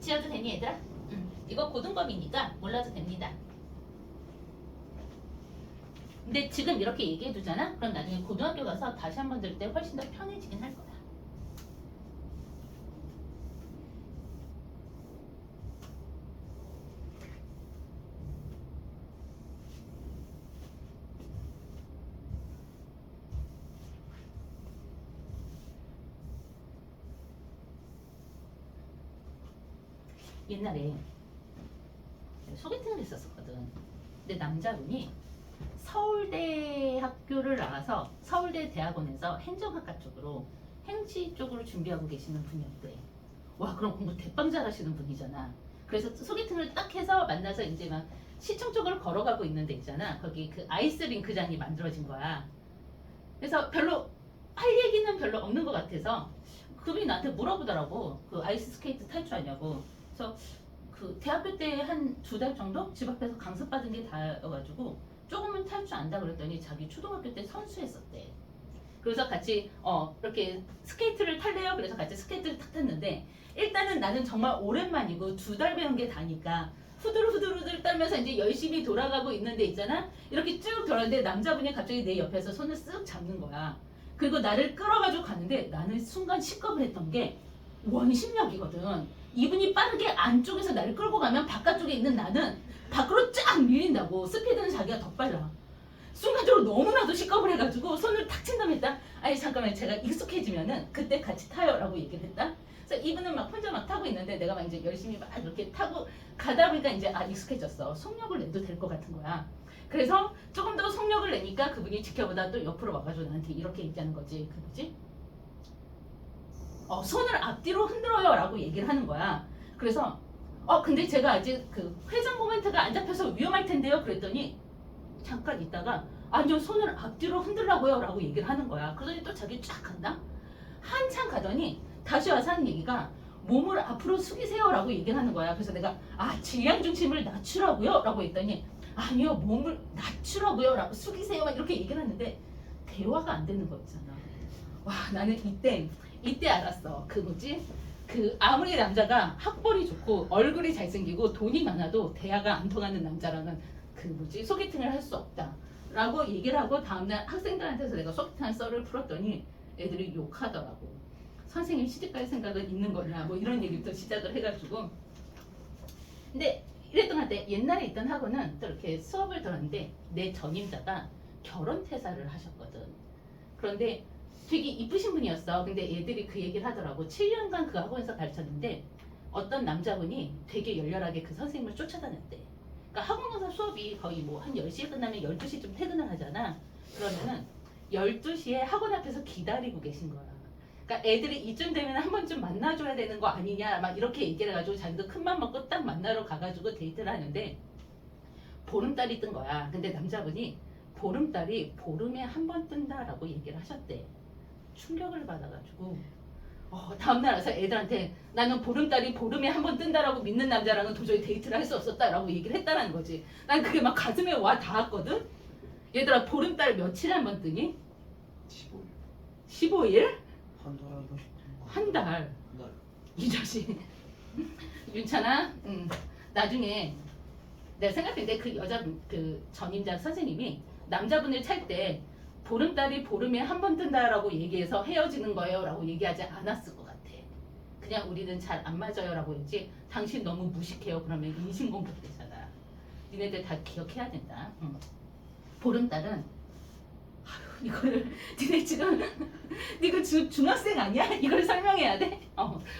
지어도 되니 얘들아? 이거 고등법이니까 몰라도 됩니다. 근데 지금 이렇게 얘기해 두잖아? 그럼 나중에 고등학교 가서 다시 한번 들을 때 훨씬 더 편해지긴 할 거야. 옛날에 소개팅을 했었거든. 근데 남자분이 서울대 학교를 나와서 서울대 대학원에서 행정학과 쪽으로 행시 쪽으로 준비하고 계시는 분이었대. 와, 그럼 공부 대빵 잘하시는 분이잖아. 그래서 소개팅을 딱 해서 만나서 이제 막 시청 쪽으로 걸어가고 있는 데 있잖아. 거기 그 아이스링크장이 만들어진 거야. 그래서 별로 할 얘기는 별로 없는 것 같아서 그분이 나한테 물어보더라고. 그 아이스 스케이트 탈 줄 아냐고. 그래서 그 대학교 때 한 2달 정도 집 앞에서 강습받은 게 다여가지고 조금은 탈 줄 안다 그랬더니 자기 초등학교 때 선수했었대. 그래서 같이 이렇게 스케이트를 탈래요? 그래서 같이 스케이트를 탁 탔는데 일단은 나는 정말 오랜만이고 2달 배운 게 다니까 후들후들 떨면서 이제 열심히 돌아가고 있는데 있잖아. 이렇게 쭉 돌았는데 남자분이 갑자기 내 옆에서 손을 쓱 잡는 거야. 그리고 나를 끌어가지고 가는데 나는 순간 식겁을 했던 게 원심력이거든. 이분이 빠르게 안쪽에서 나를 끌고 가면 바깥쪽에 있는 나는 밖으로 쫙 밀린다고. 스피드는 자기가 더 빨라. 순간적으로 너무나도 식겁을 해가지고 손을 탁 친 다음에 했다. 아니 잠깐만, 제가 익숙해지면은 그때 같이 타요 라고 얘기를 했다. 그래서 이분은 막 혼자 막 타고 있는데 내가 막 이제 열심히 막 이렇게 타고 가다 보니까 이제 익숙해졌어. 속력을 내도 될 것 같은 거야. 그래서 조금 더 속력을 내니까 그분이 지켜보다 또 옆으로 와가지고 나한테 이렇게 얘기하는 거지. 그 뭐지? 손을 앞뒤로 흔들어요 라고 얘기를 하는 거야. 그래서 근데 제가 아직 그 회전 모멘트가 안 잡혀서 위험할 텐데요 그랬더니 잠깐 있다가 아니요, 손을 앞뒤로 흔들라고요 라고 얘기를 하는 거야. 그러더니 또 자기 쫙 간다. 한참 가더니 다시 와서 하는 얘기가 몸을 앞으로 숙이세요 라고 얘기를 하는 거야. 그래서 내가 질량 중심을 낮추라고요 라고 했더니 아니요, 몸을 낮추라고요 라고 숙이세요 막 이렇게 얘기를 하는데 대화가 안 되는 거 있잖아. 와, 나는 이때 알았어. 그 뭐지? 그 아무리 남자가 학벌이 좋고 얼굴이 잘생기고 돈이 많아도 대화가 안 통하는 남자랑은 그 뭐지? 소개팅을 할 수 없다 라고 얘기를 하고 다음날 학생들한테서 내가 소개팅한 썰을 풀었더니 애들이 욕하더라고. 선생님 시집갈 생각은 있는 거냐 뭐 이런 얘기부터 시작을 해가지고. 근데 이랬던 것 같아. 옛날에 있던 학원은 또 이렇게 수업을 들었는데 내 전임자가 결혼 퇴사를 하셨거든. 그런데 되게 이쁘신 분이었어. 근데 애들이 그 얘기를 하더라고. 7년간 그 학원에서 가르쳤는데 어떤 남자분이 되게 열렬하게 그 선생님을 쫓아다녔대. 그러니까 학원 가서 수업이 거의 뭐 한 10시에 끝나면 12시쯤 퇴근을 하잖아. 그러면은 12시에 학원 앞에서 기다리고 계신 거야. 그러니까 애들이 이쯤 되면 한 번쯤 만나줘야 되는 거 아니냐 막 이렇게 얘기를 해가지고 자기도 큰맘 먹고 딱 만나러 가가지고 데이트를 하는데 보름달이 뜬 거야. 근데 남자분이 보름달이 보름에 한 번 뜬다라고 얘기를 하셨대. 충격을 받아가지고 다음날 와서 애들한테 나는 보름달이 보름에 한 번 뜬다라고 믿는 남자랑은 도저히 데이트를 할 수 없었다라고 얘기를 했다는 거지. 난 그게 막 가슴에 와 닿았거든. 얘들아 보름달 며칠에 한 번 뜨니? 15일. 15일? 한 달 한 번씩. 한 달. 한 달. 이 자식. 윤찬아, 나중에 내가 생각했는데 그 여자 그 전임자 선생님이 남자분을 찰 때 보름달이 보름에 한 번 뜬다라고 얘기해서 헤어지는 거예요라고 얘기하지 않았을 것 같아. 그냥 우리는 잘 안 맞아요라고 했지. 당신 너무 무식해요. 그러면 인신공격되잖아. 니네들 다 기억해야 된다. 보름달은 이거를 니네 지금 니가 중학생 아니야? 이걸 설명해야 돼?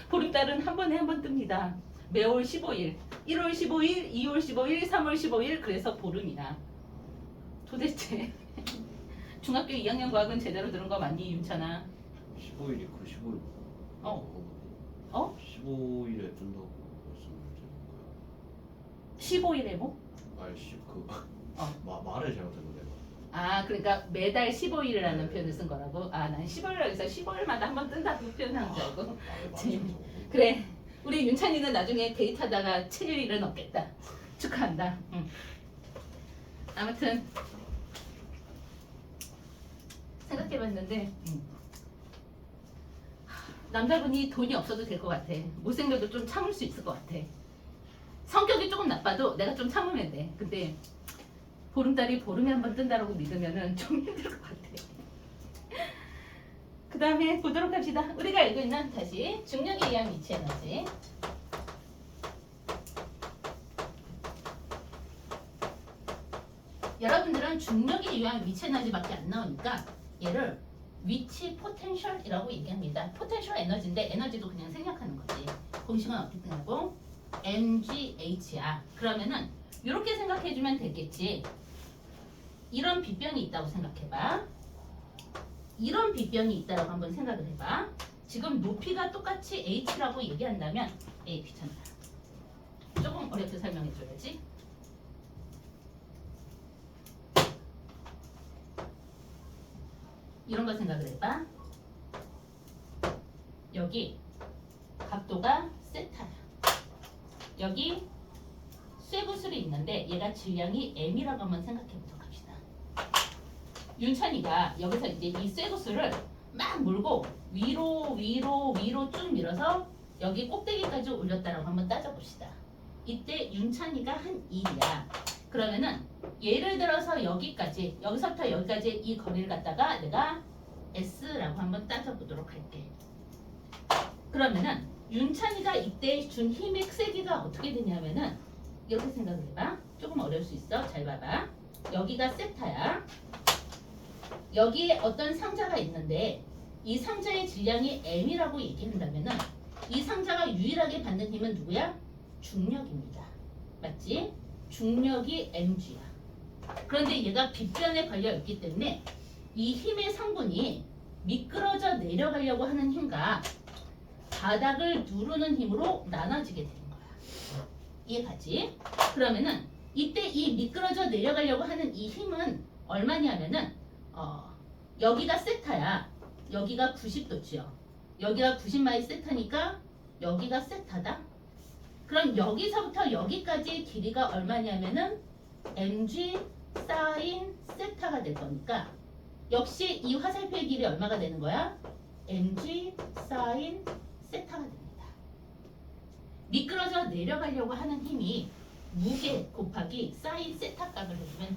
보름달은 한 번에 한 번 뜹니다. 매월 15일, 1월 15일, 2월 15일, 3월 15일 그래서 보름이야. 도대체 중학교 2학년 과학은 제대로 들은 거 맞니 윤찬아? 15일이 그 15일. 15일에 뜬다고 말씀을 드린 거야. 15일에 뭐? 아이씨 말을 잘못한 거네. 그러니까 매달 15일이라는 표현을 쓴 거라고? 난 15일이라고 해서 15일마다 한 번 뜬다고 표현한 줄 알고. 그래, 우리 윤찬이는 나중에 데이트하다가 7일은 없겠다. 축하한다. 아무튼 생각해봤는데 남자분이 돈이 없어도 될 것 같아. 못생겨도 좀 참을 수 있을 것 같아. 성격이 조금 나빠도 내가 좀 참으면 돼. 근데 보름달이 보름에 한 번 뜬다라고 믿으면은 좀 힘들 것 같아. 그 다음에 보도록 합시다. 우리가 알고 있는 다시 중력에 의한 위치 에너지. 여러분들은 중력에 의한 위치 에너지밖에 안 나오니까 얘를 위치 포텐셜이라고 얘기합니다. 포텐셜 에너지인데 에너지도 그냥 생략하는 거지. 공식은 어떻게 끝나고 mgh야. 그러면은 이렇게 생각해주면 되겠지. 이런 빗변이 있다고 생각해봐. 이런 빗변이 있다고 한번 생각을 해봐. 지금 높이가 똑같이 h라고 얘기한다면 귀찮다. 조금 어렵게 설명해줘야지. 이런 거 생각을 해봐. 여기 각도가 세타야. 여기 쇠구슬이 있는데 얘가 질량이 m이라고 한번 생각해 보도록 합시다. 윤찬이가 여기서 이제 이 쇠구슬을 막 물고 위로 쭉 밀어서 여기 꼭대기까지 올렸다라고 한번 따져봅시다. 이때 윤찬이가 한 1이야. 그러면은 예를 들어서 여기까지, 여기서부터 여기까지 이 거리를 갖다가 내가 S라고 한번 따져보도록 할게. 그러면은 윤찬이가 이때 준 힘의 세기가 어떻게 되냐면은 이렇게 생각을 해봐. 조금 어려울 수 있어. 잘 봐봐. 여기가 세타야. 여기에 어떤 상자가 있는데 이 상자의 질량이 M이라고 얘기한다면은 이 상자가 유일하게 받는 힘은 누구야? 중력입니다. 맞지? 중력이 mg야. 그런데 얘가 빗변에 걸려 있기 때문에 이 힘의 성분이 미끄러져 내려가려고 하는 힘과 바닥을 누르는 힘으로 나눠지게 되는 거야. 이해가지? 그러면은 이때 이 미끄러져 내려가려고 하는 이 힘은 얼마냐면은 여기가 세타야. 여기가 90도지요. 여기가 90마일 세타니까 여기가 세타다. 그럼 여기서부터 여기까지의 길이가 얼마냐면은 mg 사인 세타가 될 거니까 역시 이 화살표의 길이 얼마가 되는 거야? mg 사인 세타가 됩니다. 미끄러져 내려가려고 하는 힘이 무게 곱하기 사인 세타 값을 해주면 돼.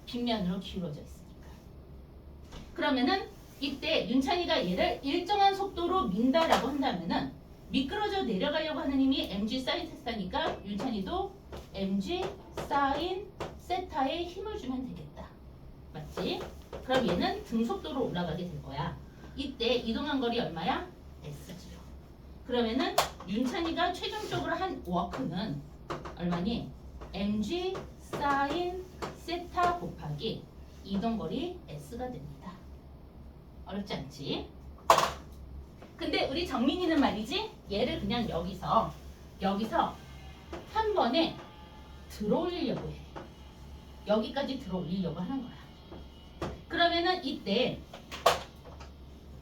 빗면으로 기울어져 있으니까. 그러면은 이때 윤찬이가 얘를 일정한 속도로 민다라고 한다면은 미끄러져 내려가려고 하는 힘이 mg 사인 세타니까 윤찬이도 mg 사인 세타에 힘을 주면 되겠다. 맞지? 그럼 얘는 등속도로 올라가게 될 거야. 이때 이동한 거리 얼마야? s죠. 그러면은 윤찬이가 최종적으로 한 워크는 얼마니? mg 사인 세타 곱하기 이동거리 s가 됩니다. 어렵지 않지? 근데 우리 정민이는 말이지 얘를 그냥 여기서 한 번에 들어 올리려고 해. 여기까지 들어 올리려고 하는 거야. 그러면은 이때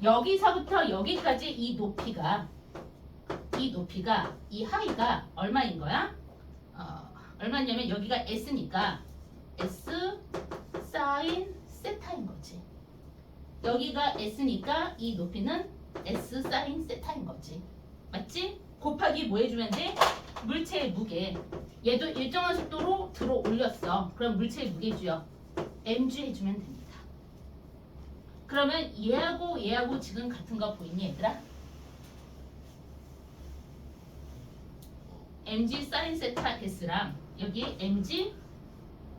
여기서부터 여기까지 이 높이가 이 하이가 얼마인 거야? 얼마냐면 여기가 s니까 s 사인 세타인 거지. 여기가 s니까 이 높이는 s 사인 세타인 거지. 맞지? 곱하기 뭐 해주면 돼? 물체의 무게. 얘도 일정한 속도로 들어 올렸어. 그럼 물체의 무게주요. mg 해주면 됩니다. 그러면 얘하고 지금 같은 거 보이니 얘들아? mg 사인 세타 s랑 여기 mg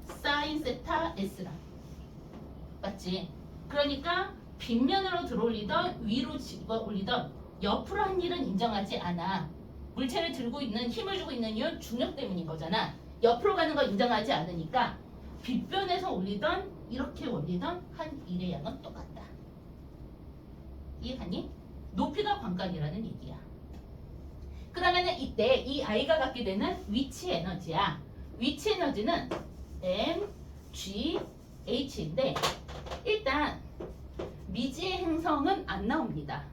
사인 세타 s랑 맞지? 그러니까 빗면으로 들어올리던 위로 집어 올리던 옆으로 한 일은 인정하지 않아. 물체를 들고 있는 힘을 주고 있는 이유는 중력 때문인 거잖아. 옆으로 가는 거 인정하지 않으니까 빗변에서 올리던 이렇게 올리던 한 일의 양은 똑같다. 이해가니? 높이가 관건이라는 얘기야. 그러면은 이때 이 아이가 갖게 되는 위치 에너지야. 위치 에너지는 m, g, h인데 일단 미지의 행성은 안 나옵니다.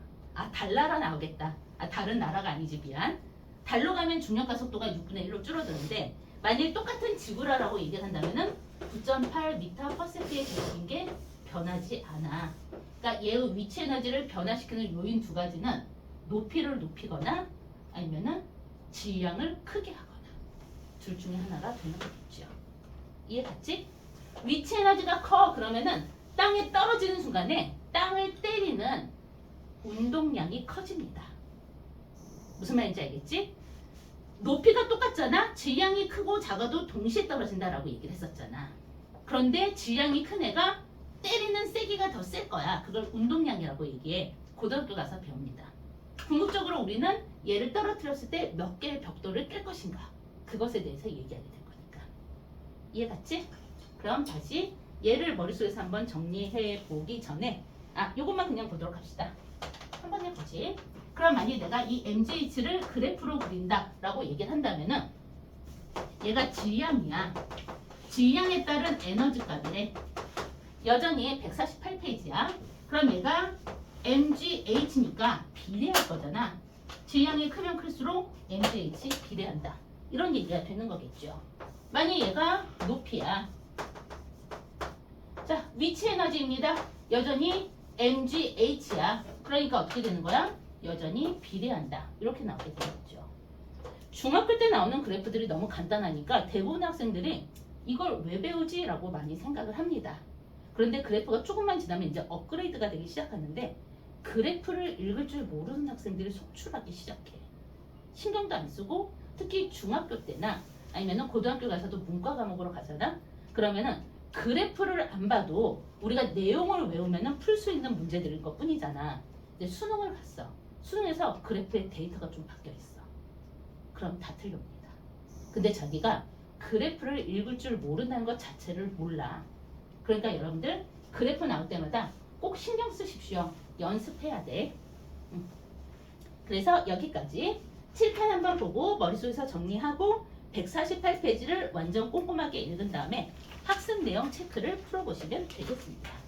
달나라 나오겠다. 다른 나라가 아니지 미안. 달로 가면 중력과 속도가 6분의 1로 줄어드는데 만일 똑같은 지구라고 얘기를 한다면은 9.8m/s의 기록인 게 변하지 않아. 그러니까 얘의 위치 에너지를 변화시키는 요인 두 가지는 높이를 높이거나 아니면은 질량을 크게 하거나 둘 중에 하나가 되는 거겠죠. 이해 갔지? 위치 에너지가 커 그러면은 땅에 떨어지는 순간에 땅을 때리는 운동량이 커집니다. 무슨 말인지 알겠지? 높이가 똑같잖아. 질량이 크고 작아도 동시에 떨어진다라고 얘기를 했었잖아. 그런데 질량이 큰 애가 때리는 세기가 더 셀 거야. 그걸 운동량이라고 얘기해. 고등학교 가서 배웁니다. 궁극적으로 우리는 얘를 떨어뜨렸을 때 몇 개의 벽돌을 깰 것인가. 그것에 대해서 얘기하게 될 거니까. 이해 갔지? 그럼 다시 얘를 머릿속에서 한번 정리해 보기 전에 요것만 그냥 보도록 합시다. 한번 해보지. 그럼 만약 내가 이 MGH를 그래프로 그린다라고 얘기를 한다면은 얘가 질량이야. 질량에 따른 에너지 값이래. 여전히 148페이지야. 그럼 얘가 MGH니까 비례할 거잖아. 질량이 크면 클수록 MGH 비례한다. 이런 얘기가 되는 거겠죠. 만약 얘가 높이야. 자, 위치 에너지입니다. 여전히 MGH야. 그러니까 어떻게 되는 거야? 여전히 비례한다. 이렇게 나오게 되겠죠. 중학교 때 나오는 그래프들이 너무 간단하니까 대부분 학생들이 이걸 왜 배우지? 라고 많이 생각을 합니다. 그런데 그래프가 조금만 지나면 이제 업그레이드가 되기 시작하는데 그래프를 읽을 줄 모르는 학생들이 속출하기 시작해. 신경도 안 쓰고 특히 중학교 때나 아니면 고등학교 가서도 문과 과목으로 가잖아. 그러면은 그래프를 안 봐도 우리가 내용을 외우면은 풀 수 있는 문제들일 것 뿐이잖아. 근데 수능을 봤어. 수능에서 그래프의 데이터가 좀 바뀌어 있어. 그럼 다 틀립니다. 근데 자기가 그래프를 읽을 줄 모른다는 것 자체를 몰라. 그러니까 여러분들 그래프 나올 때마다 꼭 신경 쓰십시오. 연습해야 돼. 그래서 여기까지 칠판 한번 보고 머릿속에서 정리하고 148페이지를 완전 꼼꼼하게 읽은 다음에 학습 내용 체크를 풀어보시면 되겠습니다.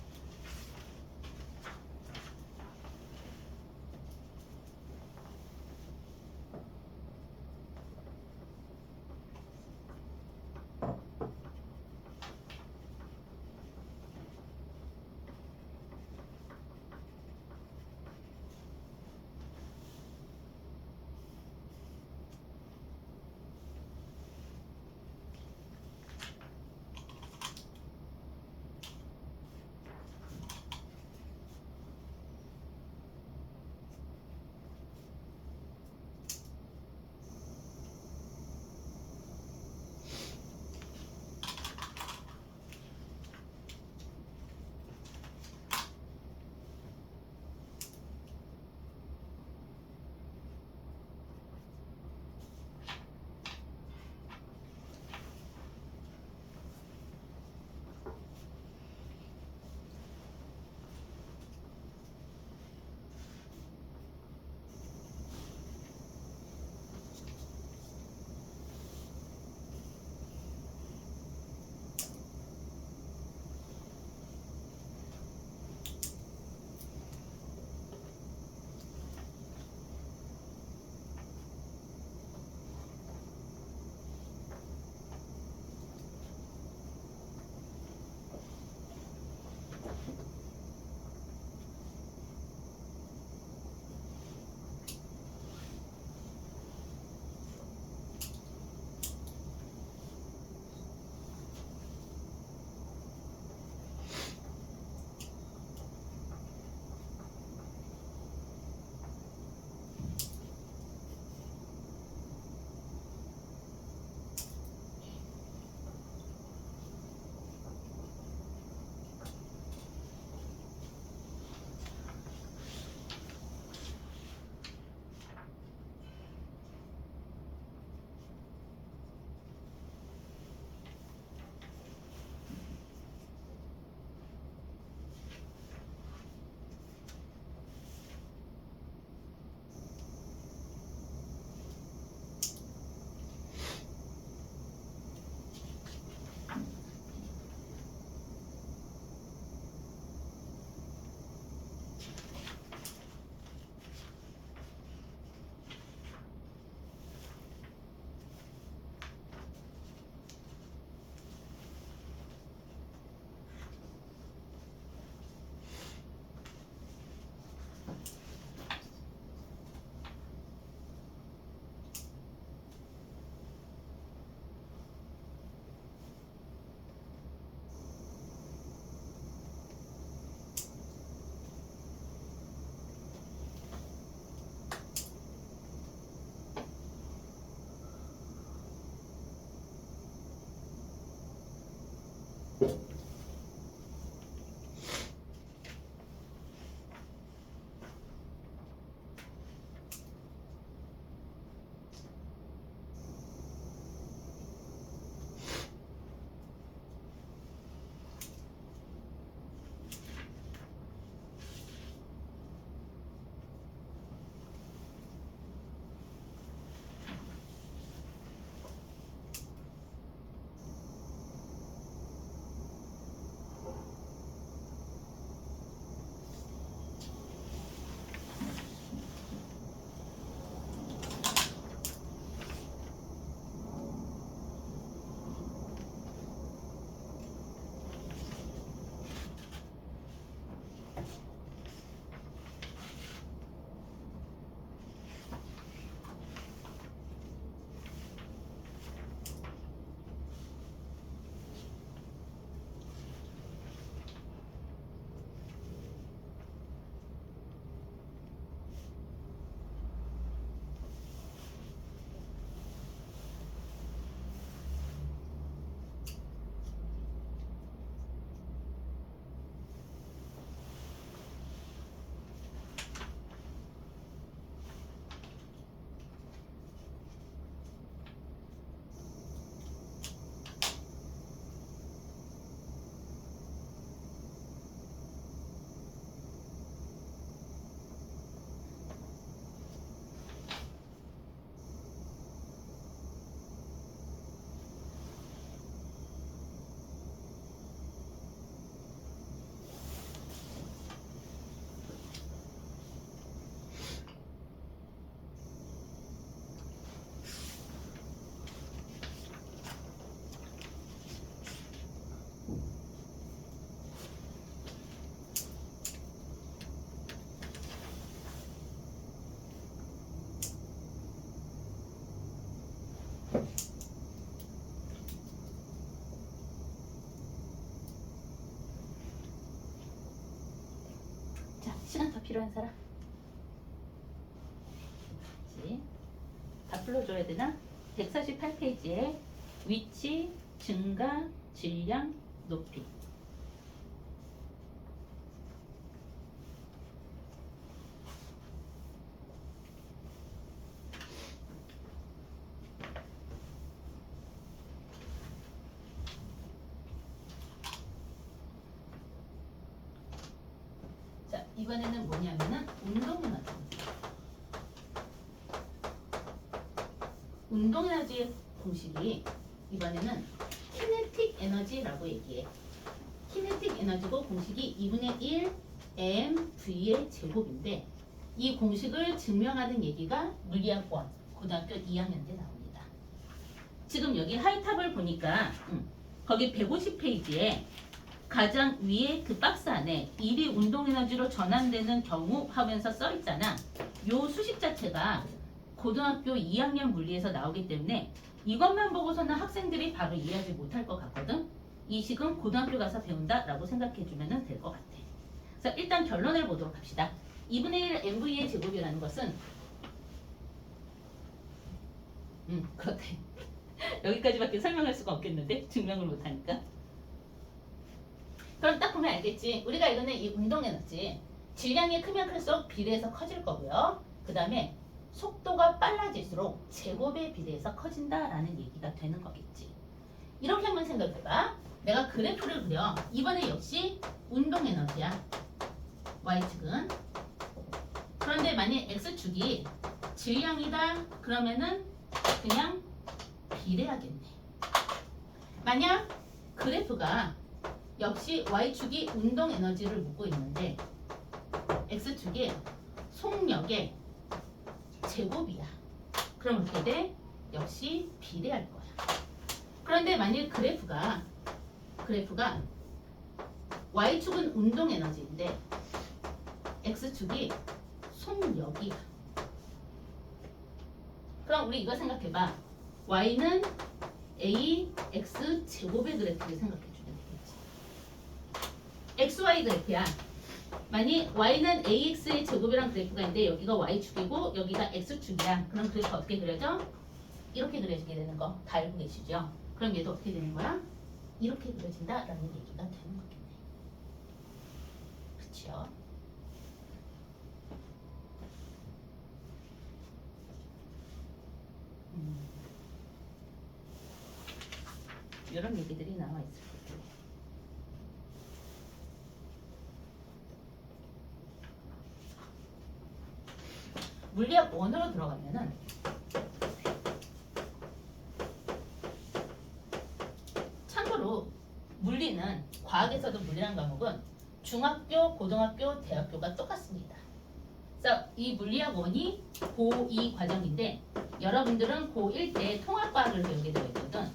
시간 더 필요한 사람? 그치? 다 풀어줘야 되나? 148페이지에 위치, 증가, 질량, 높이. 자, 이번에는 뭐냐면은 운동에너지. 운동에너지의 공식이 이번에는 키네틱 에너지라고 얘기해. 키네틱 에너지고 공식이 2분의 1 mv의 제곱인데 이 공식을 증명하는 얘기가 물리학 1 고등학교 2학년 때 나옵니다. 지금 여기 하이탑을 보니까 거기 150페이지에 가장 위에 그 박스 안에 1이 운동에너지로 전환되는 경우 하면서 써있잖아. 요 수식 자체가 고등학교 2학년 물리에서 나오기 때문에 이것만 보고서는 학생들이 바로 이해하지 못할 것 같거든. 이 식은 고등학교 가서 배운다라고 생각해주면 될 것 같아. 그래서 일단 결론을 보도록 합시다. 2분의 1 mv의 제곱이라는 것은 그렇대. 여기까지밖에 설명할 수가 없겠는데 증명을 못하니까. 그럼 딱 보면 알겠지. 우리가 이거는 이 운동에너지 질량이 크면 클수록 비례해서 커질 거고요. 그 다음에 속도가 빨라질수록 제곱에 비례해서 커진다라는 얘기가 되는 거겠지. 이렇게 한번 생각해봐. 내가 그래프를 그려. 이번에 역시 운동에너지야. Y축은. 그런데 만약 X축이 질량이다 그러면은 그냥 비례하겠네. 만약 그래프가 역시 Y축이 운동에너지를 묻고 있는데 X축이 속력의 제곱이야. 그럼 어떻게 돼? 역시 비례할 거야. 그런데 만일 그래프가 Y축은 운동에너지인데 X축이 속력이야. 그럼 우리 이거 생각해봐. Y는 AX 제곱의 그래프를 생각해주면 되겠지. XY 그래프야. 만약 Y는 AX의 제곱이란 그래프가 있는데 여기가 Y축이고 여기가 X축이야. 그럼 그래프 어떻게 그려져? 이렇게 그려지게 되는 거 다 알고 계시죠? 그럼 얘도 어떻게 되는 거야? 이렇게 그려진다라는 얘기가 되는 거겠네. 그렇죠? 이런 얘기들이 나와 있을 거고. 물리학 1으로 들어가면은 참고로 물리는 과학에서도 물리라는 과목은 중학교, 고등학교, 대학교가 똑같습니다. 그래서 이 물리학 1이 고2 과정인데 여러분들은 고1 때 통합과학을 배우게 되어 있거든.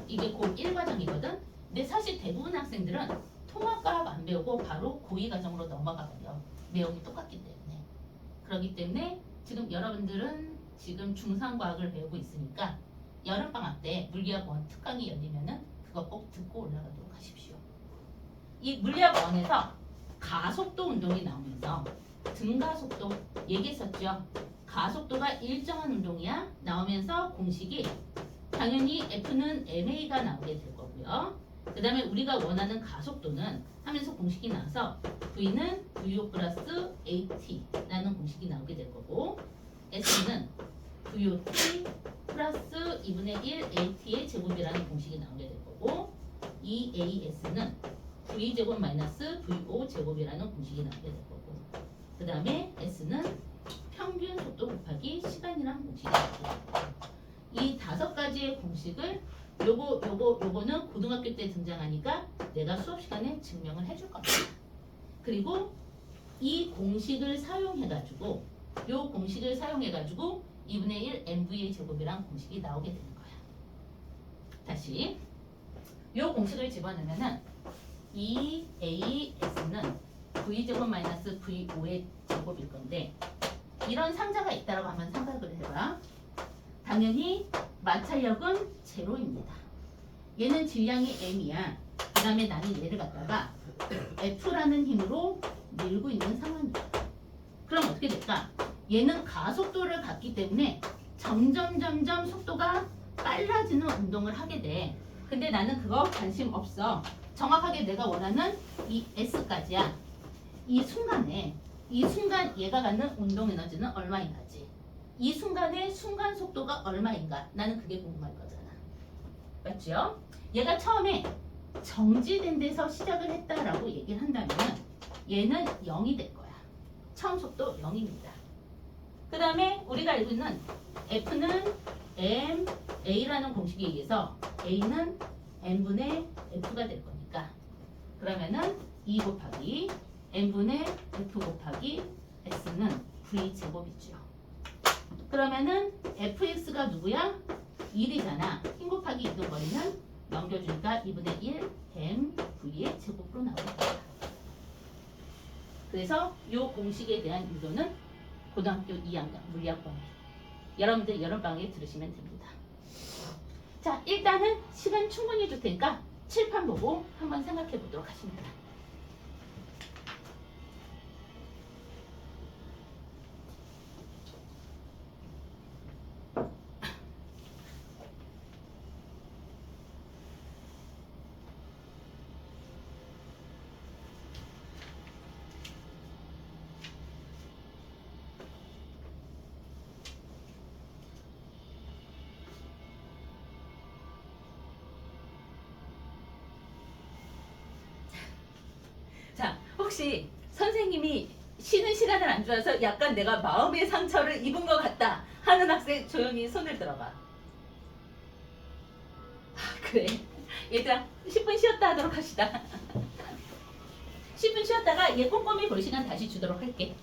이게 고1 과정이거든. 근데 사실 대부분 학생들은 통합과학 안 배우고 바로 고2 과정으로 넘어가 버려. 내용이 똑같기 때문에. 그렇기 때문에 지금 여러분들은 지금 중상과학을 배우고 있으니까 여름방학 때 물리학 1 특강이 열리면은 그거 꼭 듣고 올라가도록 하십시오. 이 물리학 1에서 가속도 운동이 나오면서 등가속도 얘기했었죠. 가속도가 일정한 운동이야 나오면서 공식이 당연히 F는 ma가 나오게 될 거고요. 그 다음에 우리가 원하는 가속도는 하면서 공식이 나와서 V는 VO 플러스 AT라는 공식이 나오게 될 거고 S는 VOT 플러스 2분의 1 AT의 제곱이라는 공식이 나오게 될 거고 이 AS는 V제곱 마이너스 VO 제곱이라는 공식이 나오게 될 거고 그 다음에 S는 평균 속도 곱하기 시간이라는 공식이 나오게 될 거고 이 5가지의 공식을 요거는 고등학교 때 등장하니까 내가 수업 시간에 증명을 해줄 겁니다. 그리고 이 공식을 사용해가지고 2분의 1 mv의 제곱이란 공식이 나오게 되는 거야. 다시 요 공식을 집어넣으면은 이 AS는 V제곱 마이너스 V5의 제곱일 건데 이런 상자가 있다라고 한번 생각을 해봐. 당연히 마찰력은 제로입니다. 얘는 질량이 m이야. 그 다음에 나는 얘를 갖다가 F라는 힘으로 밀고 있는 상황이야. 그럼 어떻게 될까? 얘는 가속도를 갖기 때문에 점점 속도가 빨라지는 운동을 하게 돼. 근데 나는 그거 관심 없어. 정확하게 내가 원하는 이 S까지야. 이 순간 얘가 갖는 운동 에너지는 얼마인가지. 이 순간의 순간 속도가 얼마인가. 나는 그게 궁금할 거잖아. 맞죠? 얘가 처음에 정지된 데서 시작을 했다라고 얘기를 한다면 얘는 0이 될 거야. 처음 속도 0입니다. 그 다음에 우리가 알고 있는 F는 MA라는 공식에 의해서 A는 N분의 F가 될 거니까 그러면은 2 곱하기 N분의 F 곱하기 S는 V 제곱이죠. 그러면은 fx가 누구야? 1이잖아. 힘 곱하기 이동 거리는 넘겨주니까 2분의 1 mv의 제곱으로 나오는 거야. 그래서 이 공식에 대한 유도는 고등학교 2학년 물리학번에 여러분들 여름방학에 들으시면 됩니다. 자, 일단은 시간 충분히 줄 테니까 칠판 보고 한번 생각해 보도록 하십니다. 자, 혹시 선생님이 쉬는 시간을 안 줘서 약간 내가 마음의 상처를 입은 것 같다 하는 학생 조용히 손을 들어봐. 아, 그래. 얘들아 10분 쉬었다 하도록 합시다. 10분 쉬었다가 얘 꼼꼼히 볼 시간 다시 주도록 할게.